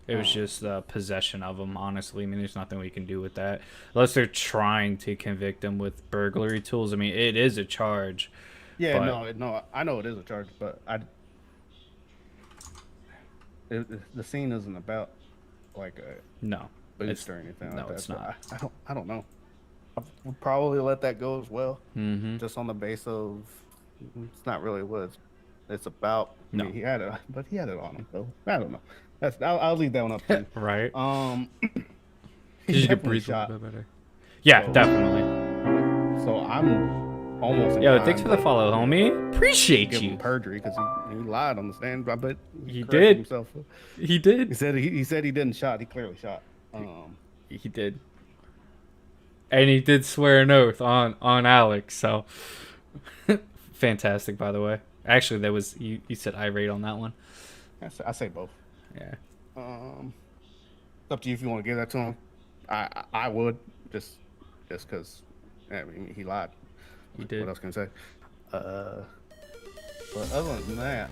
Speaker 3: It was just possession of them, honestly. I mean, there's nothing we can do with that. Unless they're trying to convict him with burglary tools. I mean, it is a charge.
Speaker 2: Yeah,
Speaker 3: but...
Speaker 2: no, I know it is a charge, but the scene isn't about like a
Speaker 3: No.
Speaker 2: boost or anything like
Speaker 3: no,
Speaker 2: that.
Speaker 3: it's
Speaker 2: So
Speaker 3: not.
Speaker 2: I don't know. We'll probably let that go as well,
Speaker 3: Mm-hmm.
Speaker 2: just on the base of it's not really what it's about.
Speaker 3: No.
Speaker 2: I mean, he had it on him, so I don't know. I'll leave that one up to you.
Speaker 3: Right.
Speaker 2: He
Speaker 3: You could
Speaker 2: definitely
Speaker 3: breathe
Speaker 2: shot.
Speaker 3: a little bit better. Yeah,
Speaker 2: So-
Speaker 3: definitely.
Speaker 2: So I'm almost.
Speaker 3: Yo,
Speaker 2: inclined
Speaker 3: thanks for the
Speaker 2: to
Speaker 3: follow, homie. Appreciate
Speaker 2: give
Speaker 3: you.
Speaker 2: him perjury because he lied on the stand. I bet
Speaker 3: He
Speaker 2: corrected
Speaker 3: did.
Speaker 2: himself.
Speaker 3: He did.
Speaker 2: He said he didn't shot. He clearly shot.
Speaker 3: He did. And he did swear an oath on Alex, so fantastic, by the way. Actually, that was you said irate on that one.
Speaker 2: I say both.
Speaker 3: Yeah.
Speaker 2: It's up to you if you want to give that to him. I would just because I mean he lied.
Speaker 3: He did.
Speaker 2: What else can I say? But other than that,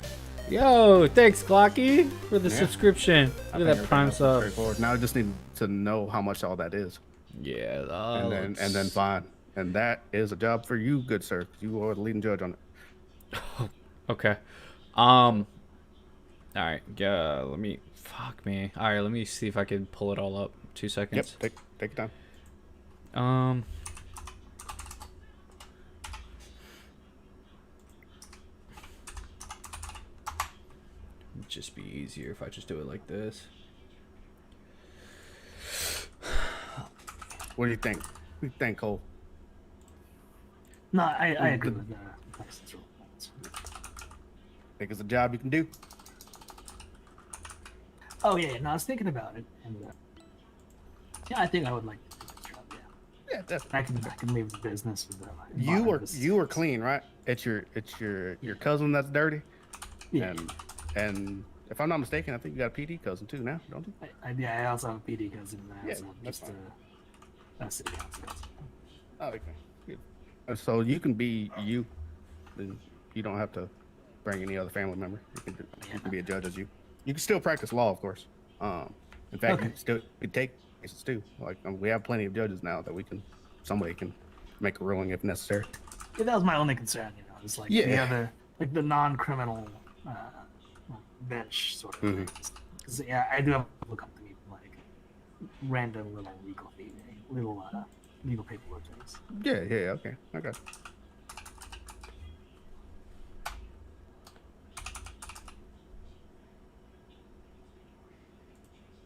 Speaker 3: Yo, thanks Glocky for the
Speaker 2: Yeah.
Speaker 3: subscription.
Speaker 2: I
Speaker 3: Look
Speaker 2: think
Speaker 3: at that prime
Speaker 2: everything else is
Speaker 3: sub.
Speaker 2: straightforward. Now I just need to know how much all that is,
Speaker 3: Yeah,
Speaker 2: and then fine. And that is a job for you, good sir. You are the leading judge on it.
Speaker 3: Okay. All right. Yeah. Fuck me. All right. Let me see if I can pull it all up. 2
Speaker 2: Yep.
Speaker 3: seconds.
Speaker 2: Take your time.
Speaker 3: It'd just be easier if I just do it like this.
Speaker 2: What do you think? What do you think, Cole?
Speaker 9: No, I agree with Tyson's rule.
Speaker 2: Think it's a job you can do?
Speaker 9: Oh yeah, no, I was thinking about it, and yeah, I think I would like to do this job. Yeah,
Speaker 2: Yeah, definitely.
Speaker 9: I can leave the business with them.
Speaker 2: You were clean, right? It's your cousin that's dirty.
Speaker 9: Yeah,
Speaker 2: And if I'm not mistaken, I think you got a PD cousin too now, don't you?
Speaker 9: I also have a PD cousin.
Speaker 2: Yeah,
Speaker 9: So
Speaker 2: that's
Speaker 9: just a city council.
Speaker 2: Oh, okay. Good. So you can be you, then you don't have to bring any other family member. You can be a judge as you. You can still practice law, of course. In fact,
Speaker 9: Okay.
Speaker 2: you take cases too. Like we have plenty of judges now that somebody can make a ruling if necessary.
Speaker 9: Yeah, that was my only concern. You know, it's like the
Speaker 2: Yeah.
Speaker 9: other, like the non-criminal bench sort of
Speaker 2: Mhm.
Speaker 9: thing. Because yeah, I do have to look up to me like random little legal paperwork things.
Speaker 2: Yeah, okay.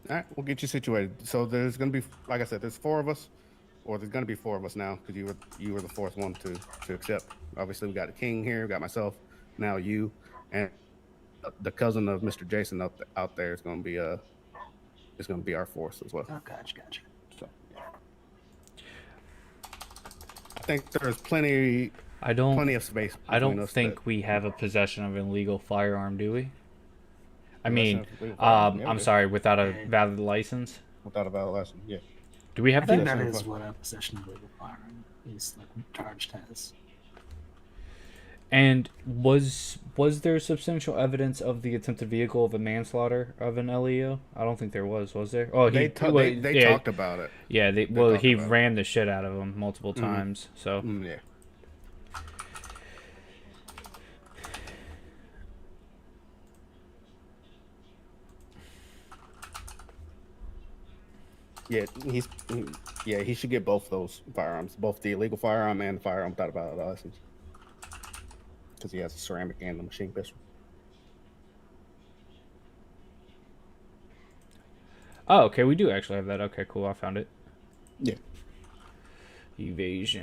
Speaker 2: All right, we'll get you situated. So there's gonna be, like I said, there's 4 of us, or there's gonna be 4 of us now because you were the 4th one to accept. Obviously, we got the king here, we got myself, now you, and the cousin of Mr. Jason out there is gonna be our 4th as well.
Speaker 9: Oh, gotcha.
Speaker 2: So, I think there's plenty of space.
Speaker 3: I don't
Speaker 2: between us
Speaker 3: think we have a possession of an illegal firearm, do we? I
Speaker 2: Possession
Speaker 3: mean,
Speaker 2: of illegal firearm, yeah,
Speaker 3: I'm
Speaker 2: we do.
Speaker 3: sorry, without a valid license.
Speaker 2: without a valid license. Yeah.
Speaker 3: Do we have
Speaker 9: I think
Speaker 3: that?
Speaker 9: that is what a possession of legal firearm is like charged as.
Speaker 3: And was there substantial evidence of the attempted vehicle of a manslaughter of an LEO? I don't think there was there? Oh,
Speaker 2: They talked about it.
Speaker 3: Yeah, he
Speaker 2: talked about it.
Speaker 3: ran the shit out of him multiple times. So
Speaker 2: Yeah. Yeah, he should get both those firearms, both the illegal firearm and the firearm without a valid license, because he has a ceramic and a machine pistol.
Speaker 3: Oh, okay, we do actually have that. Okay, cool. I found it.
Speaker 2: Yeah.
Speaker 3: Evasion,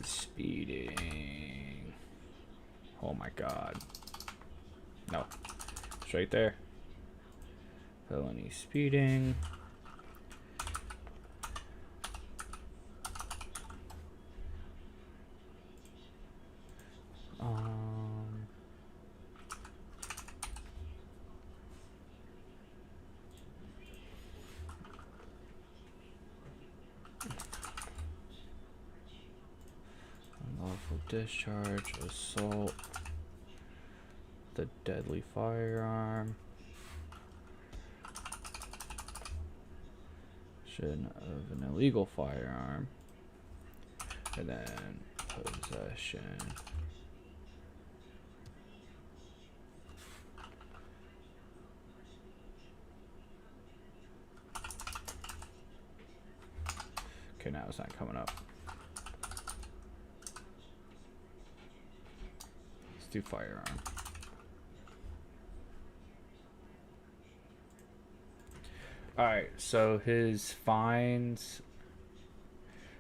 Speaker 3: speeding. Oh my god. No. It's right there. Felony speeding. Unlawful discharge, assault, the deadly firearm, possession of an illegal firearm, and then possession. Okay, now it's not coming up. Let's do firearm. Alright, so his fines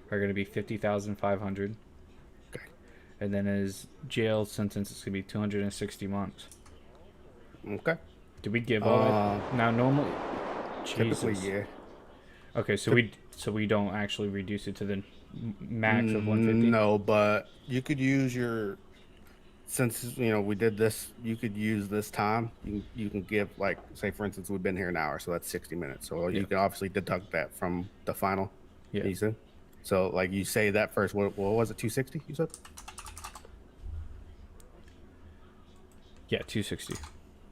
Speaker 3: are going to be 50,500.
Speaker 2: Okay.
Speaker 3: And then his jail sentence is going to be 260 months.
Speaker 2: Okay.
Speaker 3: Did we give all that? Now, normally...
Speaker 2: Typically,
Speaker 3: Jesus.
Speaker 2: yeah.
Speaker 3: Okay, so we don't actually reduce it to the max of 150?
Speaker 2: No, but you could use your, since we did this, you could use this time. You can give, like, say for instance we've been here an hour, so that's 60 minutes. So you can obviously deduct that from the final.
Speaker 3: Yeah.
Speaker 2: You said. So like you say that first. What was it? 260? You said.
Speaker 3: Yeah, 260.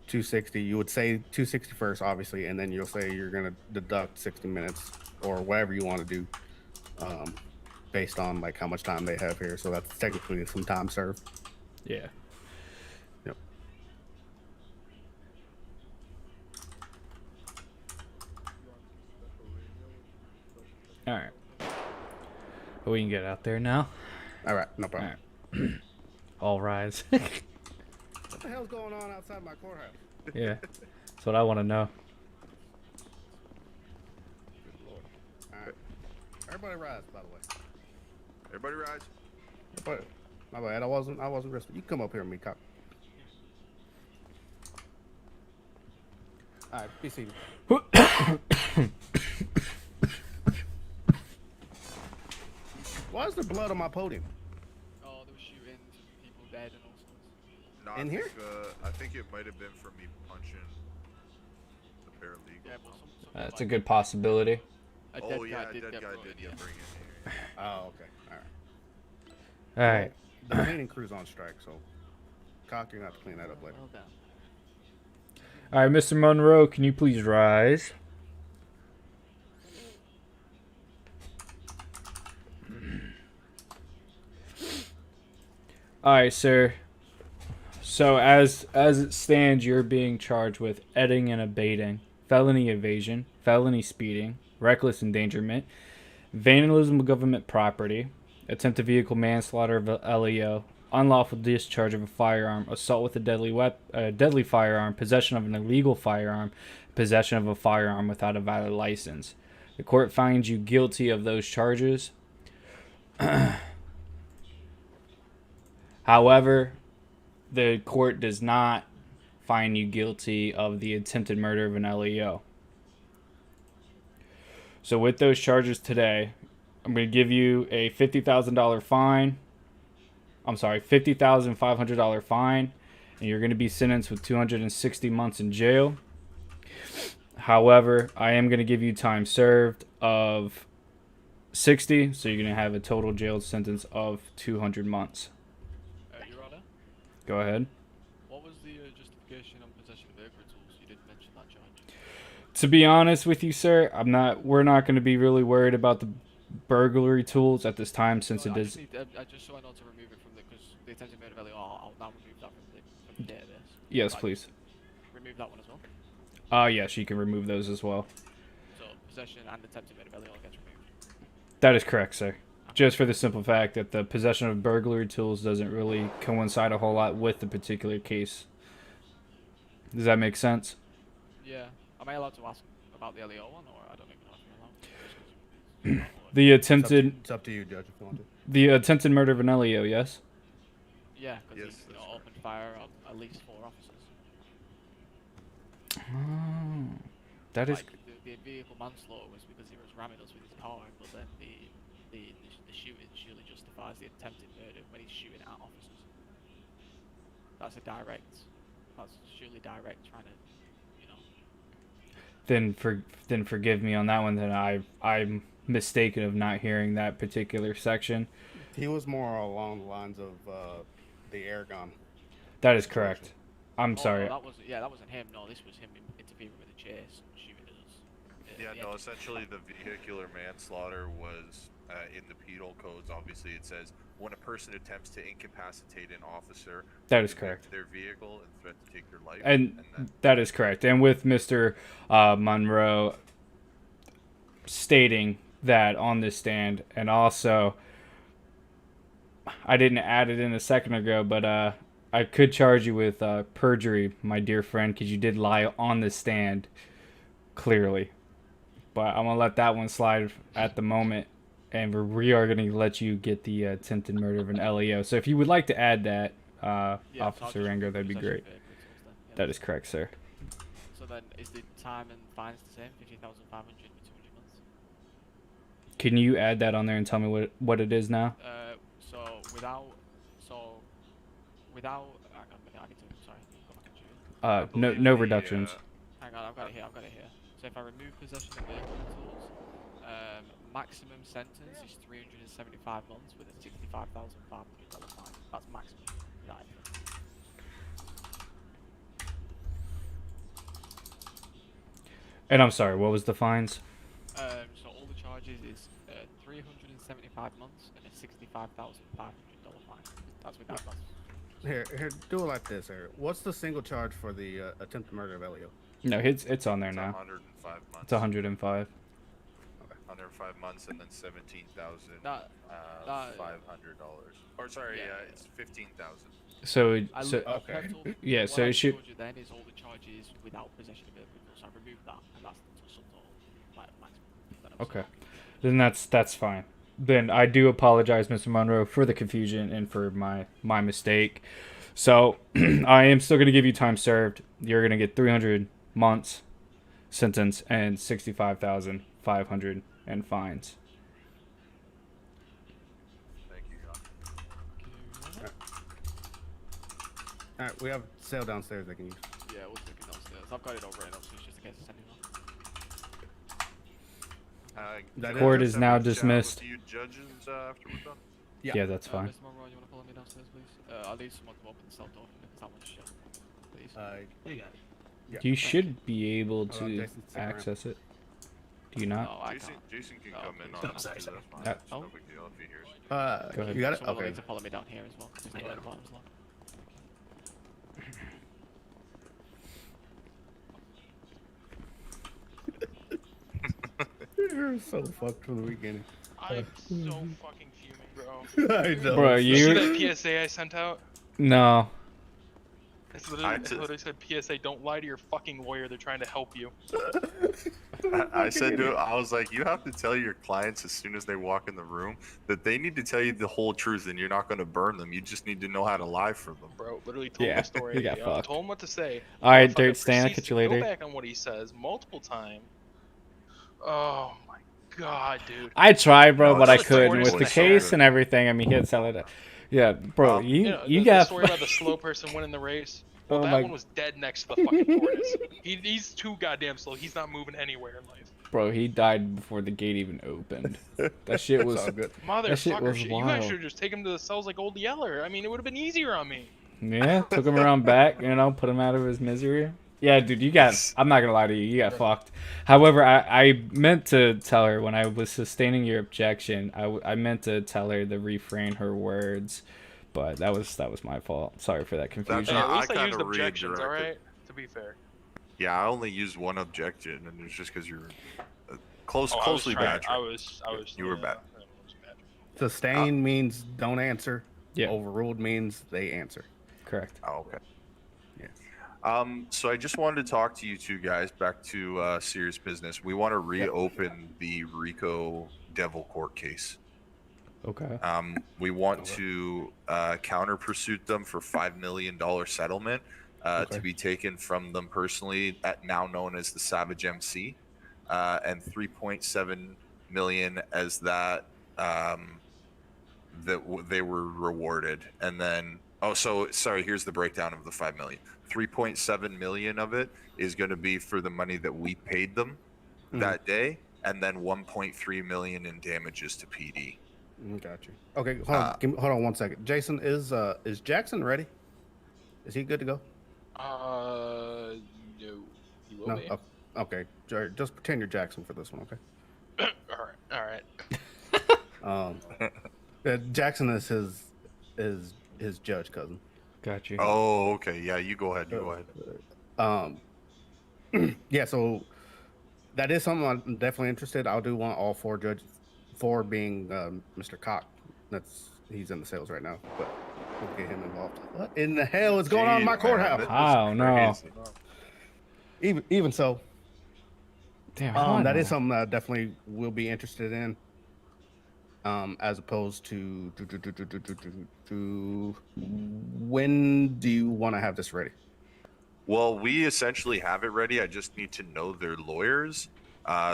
Speaker 2: 260. You would say 260 first, obviously, and then you'll say you're gonna deduct 60 minutes or whatever you want to do, based on like how much time they have here. So that's technically some time served.
Speaker 3: Yeah.
Speaker 2: Yep.
Speaker 3: All right. But we can get out there now.
Speaker 2: All right, no problem.
Speaker 3: All right. All rise.
Speaker 2: What the hell's going on outside my courthouse?
Speaker 3: Yeah. That's what I want to know.
Speaker 2: Good lord. All right. Everybody rise, by the way.
Speaker 1: Everybody rise.
Speaker 2: Everybody. My bad. I wasn't risking. You come up here with me, cop. All right, be seated. Why is there blood on my podium?
Speaker 5: Oh, they were shooting, some people dead and all sorts.
Speaker 1: No,
Speaker 2: In
Speaker 1: I
Speaker 2: here?
Speaker 1: think, I think it might have been from me punching the paralegal.
Speaker 5: Yeah, well,
Speaker 3: That's a good possibility.
Speaker 5: A
Speaker 1: Oh
Speaker 5: dead
Speaker 1: yeah,
Speaker 5: guy
Speaker 1: a
Speaker 5: did
Speaker 1: dead
Speaker 5: get
Speaker 1: guy
Speaker 5: brought
Speaker 1: did
Speaker 5: in,
Speaker 1: get
Speaker 5: yeah.
Speaker 1: bring in here.
Speaker 2: Oh, okay. All right.
Speaker 3: All right.
Speaker 2: The cleaning crew's on strike, so Cock, you're gonna have to clean that up later.
Speaker 5: Well done.
Speaker 3: All right, Mr. Monroe, can you please rise? All right, sir. So as it stands, you're being charged with aiding and abetting, felony evasion, felony speeding, reckless endangerment, vandalism of government property, attempted vehicle manslaughter of a LEO, unlawful discharge of a firearm, assault with a deadly firearm, possession of an illegal firearm, possession of a firearm without a valid license. The court finds you guilty of those charges. However, the court does not find you guilty of the attempted murder of an LEO. So with those charges today, I'm going to give you a $50,000 fine. I'm sorry, $50,500 fine, and you're going to be sentenced with 260 months in jail. However, I am going to give you time served of 60, so you're going to have a total jail sentence of 200 months.
Speaker 5: Your Honor,
Speaker 3: Go ahead.
Speaker 5: what was the justification on possession of burglary tools? You didn't mention that charge.
Speaker 3: To be honest with you, sir, we're not going to be really worried about the burglary tools at this time, since
Speaker 5: No,
Speaker 3: it is.
Speaker 5: I just so I know to remove it from the, because the attempted murder of LEO, I'll now remove that from the database.
Speaker 3: Yes,
Speaker 5: Right.
Speaker 3: please.
Speaker 5: Remove that one as well.
Speaker 3: Yes, you can remove those as well.
Speaker 5: So possession and attempted murder of LEO gets removed.
Speaker 3: That is correct, sir. Just for the simple fact that the possession of burglary tools doesn't really coincide a whole lot with the particular case. Does that make sense?
Speaker 5: Yeah. Am I allowed to ask about the LEO one, or I don't even know if I'm allowed?
Speaker 3: The
Speaker 2: It's
Speaker 3: attempted
Speaker 2: up to you, Judge, if you want to.
Speaker 3: the attempted murder of an LEO, yes?
Speaker 5: Yeah, because
Speaker 1: Yes,
Speaker 5: he
Speaker 1: that's
Speaker 5: opened fire on at least 4 officers.
Speaker 3: That is
Speaker 5: Like, the vehicle manslaughter was because he was ramming us with his car, but then the shooting surely justifies the attempted murder when he's shooting at officers. That's surely direct trying to, you know.
Speaker 3: then forgive me on that one. Then I'm mistaken of not hearing that particular section.
Speaker 2: He was more along the lines of the Eragon.
Speaker 3: That is correct. I'm sorry.
Speaker 5: No, that wasn't him. No, this was him interfering with the chase and shooting at us.
Speaker 1: Yeah, no, essentially the vehicular manslaughter was in the penal codes. Obviously, it says when a person attempts to incapacitate an officer,
Speaker 3: That is
Speaker 1: with
Speaker 3: correct.
Speaker 1: their vehicle and threat to take their life.
Speaker 3: And that is correct. And with Mr. Monroe stating that on this stand, and also I didn't add it in a second ago, but I could charge you with perjury, my dear friend, because you did lie on the stand clearly. But I'm gonna let that one slide at the moment, and we are gonna let you get the attempted murder of an LEO. So if you would like to add that, Officer Rango, that'd be great. That is correct, sir.
Speaker 5: So then, is the time and fines the same? 15,500 for 200 months.
Speaker 3: Can you add that on there and tell me what it is now?
Speaker 5: I need to. Sorry, go back and choose.
Speaker 3: No reductions.
Speaker 5: Hang on, I've got it here. So if I remove possession of vehicle and tools, maximum sentence is 375 months with a $65,500 fine. That's maximum. Right.
Speaker 3: And I'm sorry, what was the fines?
Speaker 5: So all the charges is 375 months and a $65,500 fine. That's without that.
Speaker 2: Here, do it like this. Here, what's the single charge for the attempted murder of Elio?
Speaker 3: No, it's on there
Speaker 1: It's
Speaker 3: now.
Speaker 1: 105 months.
Speaker 3: It's 105.
Speaker 1: 105 months and then $17,500. Or sorry, it's 15,000.
Speaker 3: So
Speaker 5: Okay.
Speaker 3: yeah, so it should.
Speaker 5: Then is all the charges without possession of vehicle. So I removed that, and that's the sum total maximum.
Speaker 3: Okay, then that's fine. Then I do apologize, Mr. Monroe, for the confusion and for my mistake. So I am still gonna give you time served. You're gonna get 300 months sentence and 65,500 and fines.
Speaker 1: Thank you, John.
Speaker 2: All right, we have a cell downstairs they can use.
Speaker 5: Yeah, we'll take it downstairs. I've got it all written up, so it's just a case of sending it.
Speaker 3: Court
Speaker 1: just
Speaker 3: is
Speaker 1: have
Speaker 3: now
Speaker 1: a chat with
Speaker 3: dismissed.
Speaker 1: You judges after we're done.
Speaker 3: Yeah, that's fine.
Speaker 5: Mr. Monroe, you want to follow me downstairs, please? I'll need someone to open the cell door because that one's shut. Please.
Speaker 9: You got it.
Speaker 2: Yeah.
Speaker 3: You should be able
Speaker 2: Hold on,
Speaker 3: to
Speaker 2: Jason, stick around.
Speaker 3: access it. Do you not?
Speaker 5: No, I
Speaker 1: Jason,
Speaker 5: can't.
Speaker 1: Jason can
Speaker 5: Oh,
Speaker 1: come in
Speaker 5: please.
Speaker 1: on
Speaker 9: Oh,
Speaker 1: this.
Speaker 9: sorry,
Speaker 1: That's
Speaker 9: sorry.
Speaker 1: fine.
Speaker 3: Uh,
Speaker 1: It's no big deal if he hears.
Speaker 3: Go ahead.
Speaker 2: You got it?
Speaker 5: Someone will
Speaker 2: Okay.
Speaker 5: need to follow me down here as well because it's not at the bottom as well.
Speaker 2: You're so fucked from the beginning.
Speaker 4: I'm so fucking fuming, bro.
Speaker 2: I know.
Speaker 3: Bro,
Speaker 4: You see
Speaker 3: you
Speaker 4: that PSA I sent out?
Speaker 3: no.
Speaker 4: It's literally said PSA, don't lie to your fucking lawyer, they're trying to help you.
Speaker 1: I said to him, I was like, you have to tell your clients as soon as they walk in the room that they need to tell you the whole truth and you're not going to burn them. You just need to know how to lie for them.
Speaker 4: Bro, literally told
Speaker 3: Yeah,
Speaker 4: him the story.
Speaker 3: he got fucked.
Speaker 4: Told him what to say.
Speaker 3: All right,
Speaker 4: Motherfucker
Speaker 3: Dirt Stan, I'll
Speaker 4: proceeds
Speaker 3: catch you
Speaker 4: to
Speaker 3: later.
Speaker 4: Go back on what he says multiple times. Oh my god, dude.
Speaker 3: I tried, bro,
Speaker 1: No,
Speaker 3: but I
Speaker 4: it's the
Speaker 3: couldn't
Speaker 4: story
Speaker 3: with
Speaker 4: was
Speaker 3: the
Speaker 4: so
Speaker 3: case
Speaker 1: good.
Speaker 3: and everything. I mean, he had selling it. Yeah, bro, you
Speaker 4: The
Speaker 3: got.
Speaker 4: story about the slow person winning the race. Well,
Speaker 3: Oh
Speaker 4: that
Speaker 3: my-
Speaker 4: one was dead next to the fucking tortoise. He's too goddamn slow. He's not moving anywhere in life.
Speaker 3: Bro, he died before the gate even opened. That shit was.
Speaker 2: It's all good.
Speaker 3: That shit
Speaker 4: Motherfucker,
Speaker 3: was
Speaker 4: shit. You
Speaker 3: wild.
Speaker 4: guys should just take him to the cells like Old Yeller. I mean, it would have been easier on me.
Speaker 3: Yeah, took him around back, put him out of his misery. Yeah, dude, you got. I'm not gonna lie to you, you got fucked. However, I meant to tell her when I was sustaining your objection. I meant to tell her to refrain her words, but that was my fault. Sorry for that confusion.
Speaker 1: Yeah,
Speaker 4: At least
Speaker 1: I
Speaker 4: I used
Speaker 1: kinda
Speaker 4: objections,
Speaker 1: redirected.
Speaker 4: alright? To be fair.
Speaker 1: Yeah, I only used one objection, and it's just because you're closely badgering.
Speaker 4: I was.
Speaker 1: You were bad.
Speaker 4: I was bad.
Speaker 2: Sustained means don't answer.
Speaker 3: Yeah.
Speaker 2: Overruled means they answer.
Speaker 3: Correct.
Speaker 1: Oh, okay.
Speaker 2: Yeah.
Speaker 1: So I just wanted to talk to you two guys. Back to serious business. We want to reopen the Rico Devil Court case.
Speaker 3: Okay.
Speaker 1: We want to counter pursuit them for $5 million settlement to be taken from them personally, at now known as the Savage MC, and 3.7 million as that they were rewarded. And then here's the breakdown of the 5 million. 3.7 million of it is going to be for the money that we paid them that day, and then 1.3 million in damages to PD.
Speaker 2: Got you. Okay, hold on 1 second. Jason, is Jackson ready? Is he good to go?
Speaker 4: No. He will be.
Speaker 2: Oh, okay. Jared, just pretend you're Jackson for this one, okay?
Speaker 4: All right.
Speaker 2: Jackson is his judge cousin.
Speaker 3: Got you.
Speaker 1: Oh, okay. Yeah, you go ahead.
Speaker 2: Yeah, so that is something I'm definitely interested. I do want all 4 judges, 4 being Mr. Cock. He's in the sales right now, but we'll get him involved. What in the hell is going on in my courthouse?
Speaker 3: Oh no.
Speaker 2: Even so,
Speaker 3: damn.
Speaker 2: that is something that I definitely will be interested in. As opposed to when do you want to have this ready?
Speaker 1: Well, we essentially have it ready. I just need to know their lawyers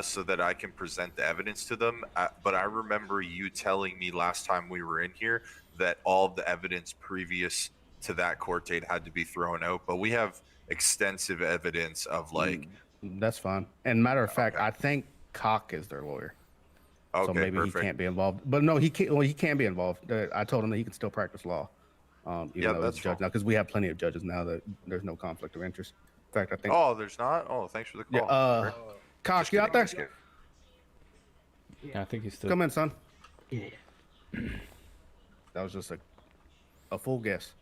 Speaker 1: so that I can present the evidence to them. But I remember you telling me last time we were in here that all of the evidence previous to that court date had to be thrown out. But we have extensive evidence of
Speaker 2: That's fine. And matter of fact, I think Cock is their lawyer.
Speaker 1: Okay,
Speaker 2: so maybe
Speaker 1: perfect.
Speaker 2: he can't be involved. But no, he can't. Well, he can be involved. I told him that he can still practice law, even though he's a judge now, because we have plenty of judges now that there's no conflict of interest. In fact, I think.
Speaker 1: Oh, there's not. Oh, thanks for the call.
Speaker 2: Yeah. Cock, you out there?
Speaker 3: Yeah, I think he's still.
Speaker 2: Come in, son.
Speaker 9: Yeah.
Speaker 2: That was just a full guess.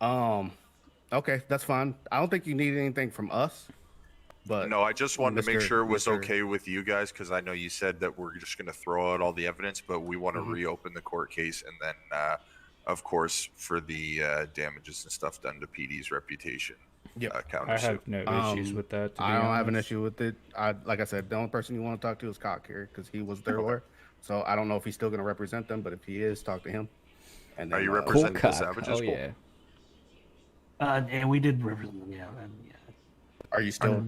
Speaker 2: Okay, that's fine. I don't think you need anything from us. But
Speaker 1: no, I just wanted to make sure it was okay with you guys, because I know you said that we're just going to throw out all the evidence, but we want to reopen the court case, and then, of course, for the damages and stuff done to PD's reputation.
Speaker 3: I have no issues with that.
Speaker 2: I don't have an issue with it. Like I said, the only person you want to talk to is Cock here, because he was their lawyer. So I don't know if he's still going to represent them, but if he is, talk to him. And then,
Speaker 1: are you representing the Savages?
Speaker 3: Oh yeah.
Speaker 9: And we did represent them. Yeah.
Speaker 2: Are you still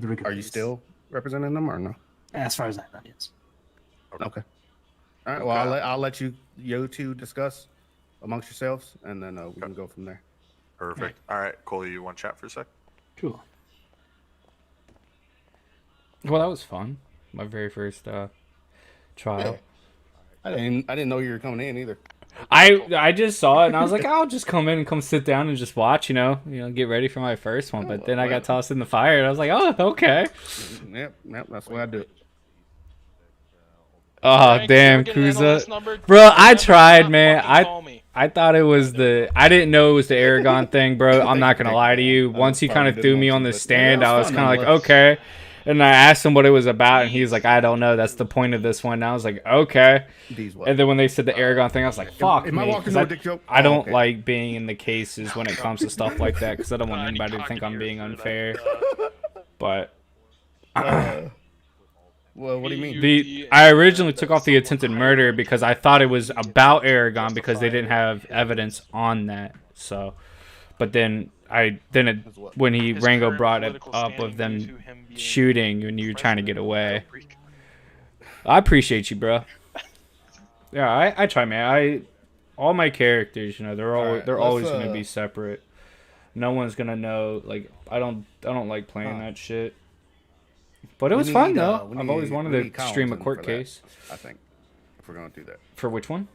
Speaker 2: representing them or no?
Speaker 9: As far as I know, yes.
Speaker 2: Okay. All right. Well, I'll let you two discuss amongst yourselves, and then we can go from there.
Speaker 1: Perfect. All right, Cole, you want to chat for a sec?
Speaker 9: Cool.
Speaker 3: Well, that was fun. My very first trial.
Speaker 2: I didn't know you were coming in either.
Speaker 3: I just saw it and I was like, I'll just come in and come sit down and just watch, you know, get ready for my first one. But then I got tossed in the fire and I was like, oh, okay.
Speaker 2: Yep, that's what I do.
Speaker 3: Oh, damn, Kuza. Bro, I tried, man. I thought it was I didn't know it was the Eragon thing, bro. I'm not going to lie to you. Once he kind of threw me on the stand, I was kind of like, okay. And I asked him what it was about, and he was like, I don't know. That's the point of this one. And I was like, okay. And then when they said the Eragon thing, I was like, fuck me. I don't like being in the cases when it comes to stuff like that, because I don't want anybody to think I'm being unfair. But...
Speaker 2: well, what do you mean?
Speaker 3: I originally took off the attempted murder because I thought it was about Eragon because they didn't have evidence on that. So, but then when Rango brought it up of them shooting when you were trying to get away. I appreciate you, bro. Yeah, I try, man. All my characters, they're always gonna be separate. No one's gonna know. Like I don't like playing that shit. But it was fun though. I've always wanted to stream a court case.
Speaker 2: I think if we're gonna do that.
Speaker 3: For which one?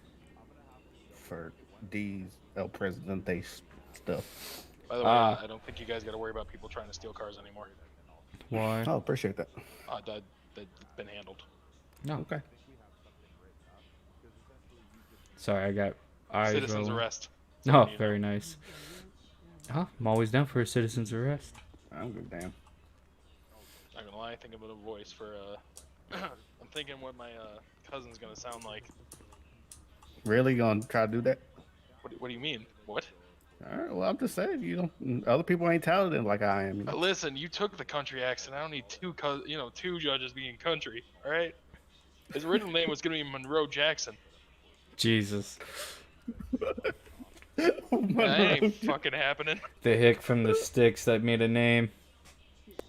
Speaker 2: For D's El Presidente stuff.
Speaker 4: By the way, I don't think you guys got to worry about people trying to steal cars anymore.
Speaker 3: Why?
Speaker 2: Oh, appreciate that.
Speaker 4: That's been handled.
Speaker 3: No.
Speaker 2: Okay.
Speaker 3: Sorry, I got eyes
Speaker 4: Citizen's
Speaker 3: rolling.
Speaker 4: arrest.
Speaker 3: Oh, very nice. Huh? I'm always down for a citizen's arrest.
Speaker 2: I'm good, damn.
Speaker 4: Not gonna lie, I think I'm gonna voice for I'm thinking what my cousin's gonna sound like.
Speaker 2: Really gonna try to do that?
Speaker 4: What do you mean? What?
Speaker 2: All right. Well, I'm just saying, you know, other people ain't talented like I am. You know?
Speaker 4: Listen, you took the country accent. I don't need two judges being country. All right. His original name was gonna be Monroe Jackson.
Speaker 3: Jesus.
Speaker 4: That ain't fucking happening.
Speaker 3: The hick from the sticks that made a name.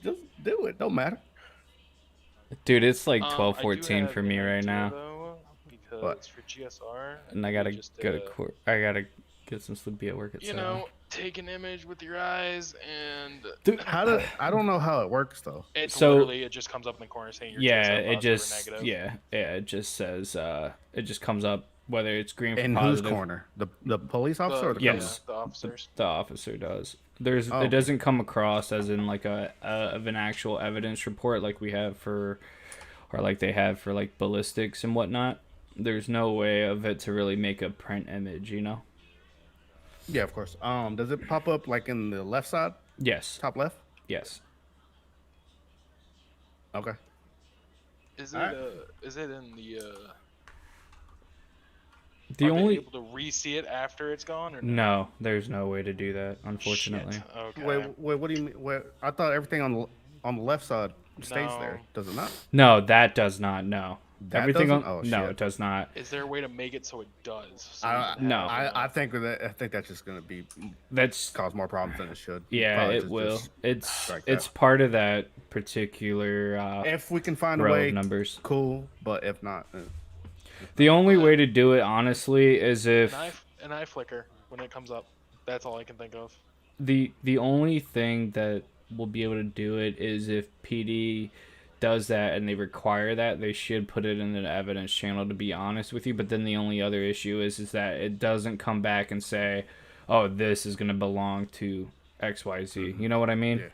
Speaker 2: Just do it. Don't matter.
Speaker 3: Dude, it's like
Speaker 4: I do
Speaker 3: 12:14 for
Speaker 4: have
Speaker 3: me
Speaker 4: an
Speaker 3: right
Speaker 4: idea,
Speaker 3: now.
Speaker 4: though, because
Speaker 2: What?
Speaker 4: for GSR,
Speaker 3: And I
Speaker 4: we
Speaker 3: gotta
Speaker 4: just,
Speaker 3: go to court. I gotta get some sleep, be at work at
Speaker 4: you
Speaker 3: 7.
Speaker 4: know, take an image with your eyes, and
Speaker 3: Dude,
Speaker 2: I don't know how it works though.
Speaker 4: it's
Speaker 3: So-
Speaker 4: literally it just comes up in the corner saying your
Speaker 3: yeah,
Speaker 4: GSR
Speaker 3: it
Speaker 4: positive or
Speaker 3: just
Speaker 4: negative.
Speaker 3: it just says it just comes up whether it's green for
Speaker 2: In whose
Speaker 3: positive.
Speaker 2: corner? The police officer or the criminal?
Speaker 3: Yes.
Speaker 4: the officers.
Speaker 3: The officer does.
Speaker 2: Oh.
Speaker 3: It doesn't come across as in like a of an actual evidence report like we have for, or like they have for like ballistics and whatnot. There's no way of it to really make a print image, you know?
Speaker 2: Yeah, of course. Does it pop up like in the left side,
Speaker 3: Yes.
Speaker 2: top left?
Speaker 3: Yes.
Speaker 2: Okay.
Speaker 4: Is it
Speaker 2: Alright.
Speaker 4: is it in the
Speaker 3: The
Speaker 4: are they
Speaker 3: only
Speaker 4: able to re-see it after it's gone or
Speaker 3: no, there's no way to do that, unfortunately.
Speaker 4: Shit. Okay.
Speaker 2: Wait, what do you mean? Wait, I thought everything on the left side stays there.
Speaker 4: No.
Speaker 2: Does it not?
Speaker 3: No, that does not. No.
Speaker 2: That
Speaker 3: Everything on
Speaker 2: doesn't? Oh,
Speaker 3: no,
Speaker 2: shit.
Speaker 3: it does not.
Speaker 4: Is there a way to make it so it does? So
Speaker 2: I,
Speaker 4: you can
Speaker 3: no.
Speaker 4: have,
Speaker 2: I think that's just gonna be
Speaker 3: That's
Speaker 2: cause more problems than it should.
Speaker 3: yeah,
Speaker 2: Probably
Speaker 3: it will.
Speaker 2: just
Speaker 3: It's
Speaker 2: strike
Speaker 3: it's
Speaker 2: that.
Speaker 3: part of that particular
Speaker 2: if we can find a
Speaker 3: row
Speaker 2: way,
Speaker 3: of numbers.
Speaker 2: cool. But if not,
Speaker 3: The only way to do it honestly is if
Speaker 4: an eye flicker when it comes up. That's all I can think of.
Speaker 3: the only thing that will be able to do it is if PD does that and they require that, they should put it in the evidence channel, to be honest with you. But then the only other issue is that it doesn't come back and say, oh, this is going to belong to XYZ. You know what I mean?
Speaker 2: Yeah.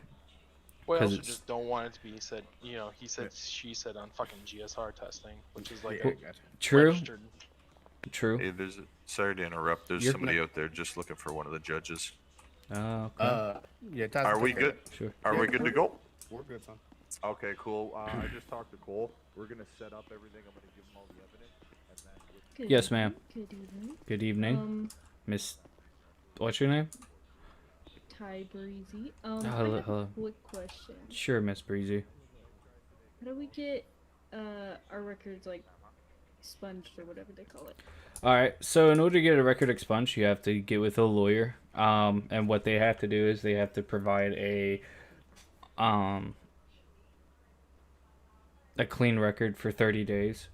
Speaker 4: Well, I
Speaker 3: 'Cause
Speaker 4: also
Speaker 3: it's-
Speaker 4: just don't want it to be said, he said, she said on fucking GSR testing, which is like
Speaker 2: yeah,
Speaker 4: a
Speaker 2: gotcha.
Speaker 3: True.
Speaker 4: registered.
Speaker 3: True.
Speaker 1: Hey, sorry to interrupt. There's
Speaker 2: You're
Speaker 1: somebody
Speaker 2: not-
Speaker 1: out there just looking for one of the judges.
Speaker 3: Oh, okay.
Speaker 2: Yeah. Tyson,
Speaker 1: Are we
Speaker 2: take care
Speaker 1: good?
Speaker 2: of
Speaker 3: Sure.
Speaker 1: Are we good to go?
Speaker 2: that. We're good, son.
Speaker 10: Okay, cool. I just talked to Cole. We're gonna set up everything. I'm gonna give him all the evidence, and then
Speaker 11: Good
Speaker 3: Yes,
Speaker 11: evening.
Speaker 3: ma'am.
Speaker 11: Good evening.
Speaker 3: Good evening, Miss. What's your name?
Speaker 11: Ty Breezy.
Speaker 3: hello,
Speaker 11: I have
Speaker 3: hello.
Speaker 11: a quick question.
Speaker 3: Sure, Miss Breezy.
Speaker 11: How do we get our records like expunged or whatever they call it?
Speaker 3: All right. So in order to get a record expunged, you have to get with a lawyer. And what they have to do is they have to provide a clean record for 30 days.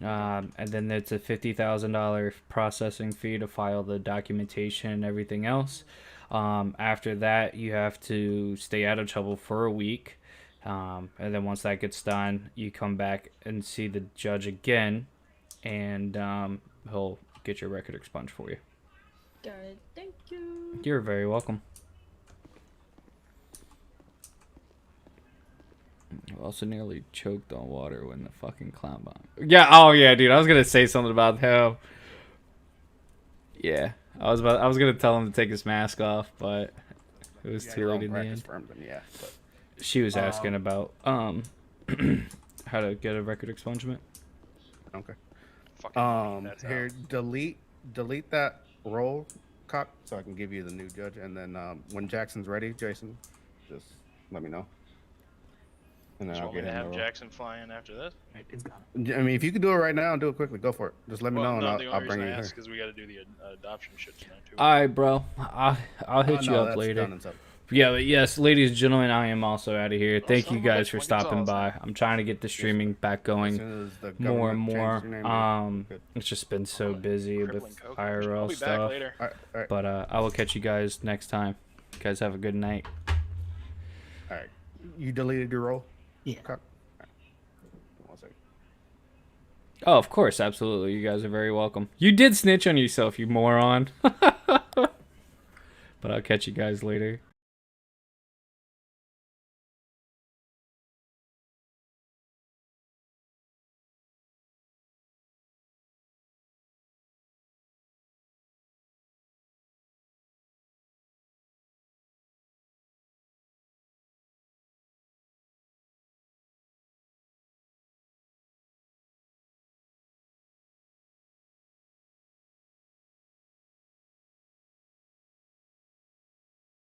Speaker 3: And then it's a $50,000 processing fee to file the documentation and everything else. After that, you have to stay out of trouble for a week. And then once that gets done, you come back and see the judge again, and he'll get your record expunged for you.
Speaker 11: Got it. Thank you.
Speaker 3: You're very welcome. I also nearly choked on water when the fucking clown bomb. Yeah, oh yeah, dude. I was gonna say something about him. Yeah, I was gonna tell him to take his mask off, but it was too late in the end.
Speaker 2: Yeah. But,
Speaker 3: She was asking about how to get a record expungement.
Speaker 2: okay.
Speaker 4: Fucking that's
Speaker 2: Here,
Speaker 4: out.
Speaker 2: delete that roll, cock, so I can give you the new judge, and then when Jackson's ready, Jason, just let me know. And then
Speaker 4: Do you
Speaker 2: I'll
Speaker 4: want me
Speaker 2: get
Speaker 4: to
Speaker 2: him
Speaker 4: have
Speaker 2: the
Speaker 4: Jackson fly in after this?
Speaker 9: It's gone.
Speaker 2: roll. I mean, if you can do it right now, do it quickly. Go for it. Just let me know, and
Speaker 4: no, the
Speaker 2: I'll
Speaker 4: only
Speaker 2: bring
Speaker 4: reason
Speaker 2: you
Speaker 4: I
Speaker 2: here.
Speaker 4: ask is we got to do the adoption shit tonight too.
Speaker 3: All right, bro. I'll hit
Speaker 2: Oh,
Speaker 3: you
Speaker 2: no,
Speaker 3: up
Speaker 2: that's
Speaker 3: later.
Speaker 2: done and stuff.
Speaker 3: Yeah, but yes, ladies and gentlemen, I am also out of here. Thank
Speaker 4: son
Speaker 3: you
Speaker 4: of a
Speaker 3: guys
Speaker 4: bitch,
Speaker 3: for
Speaker 4: when gets
Speaker 3: stopping
Speaker 4: awesome.
Speaker 3: by. I'm trying to get the streaming back
Speaker 2: As
Speaker 3: going
Speaker 2: soon as the
Speaker 3: more and
Speaker 2: government
Speaker 3: more.
Speaker 2: changes your name, good.
Speaker 3: It's just been so busy
Speaker 4: Crippling
Speaker 3: with
Speaker 4: coke. I'll
Speaker 3: IRL
Speaker 4: be back
Speaker 3: stuff.
Speaker 4: later.
Speaker 2: All right.
Speaker 3: But I will catch you guys next time. You guys have a good night.
Speaker 2: All right. You deleted your roll?
Speaker 9: Yeah.
Speaker 2: Cock? All right. 1 second.
Speaker 3: Oh, of course, absolutely. You guys are very welcome. You did snitch on yourself, you moron. But I'll catch you guys later.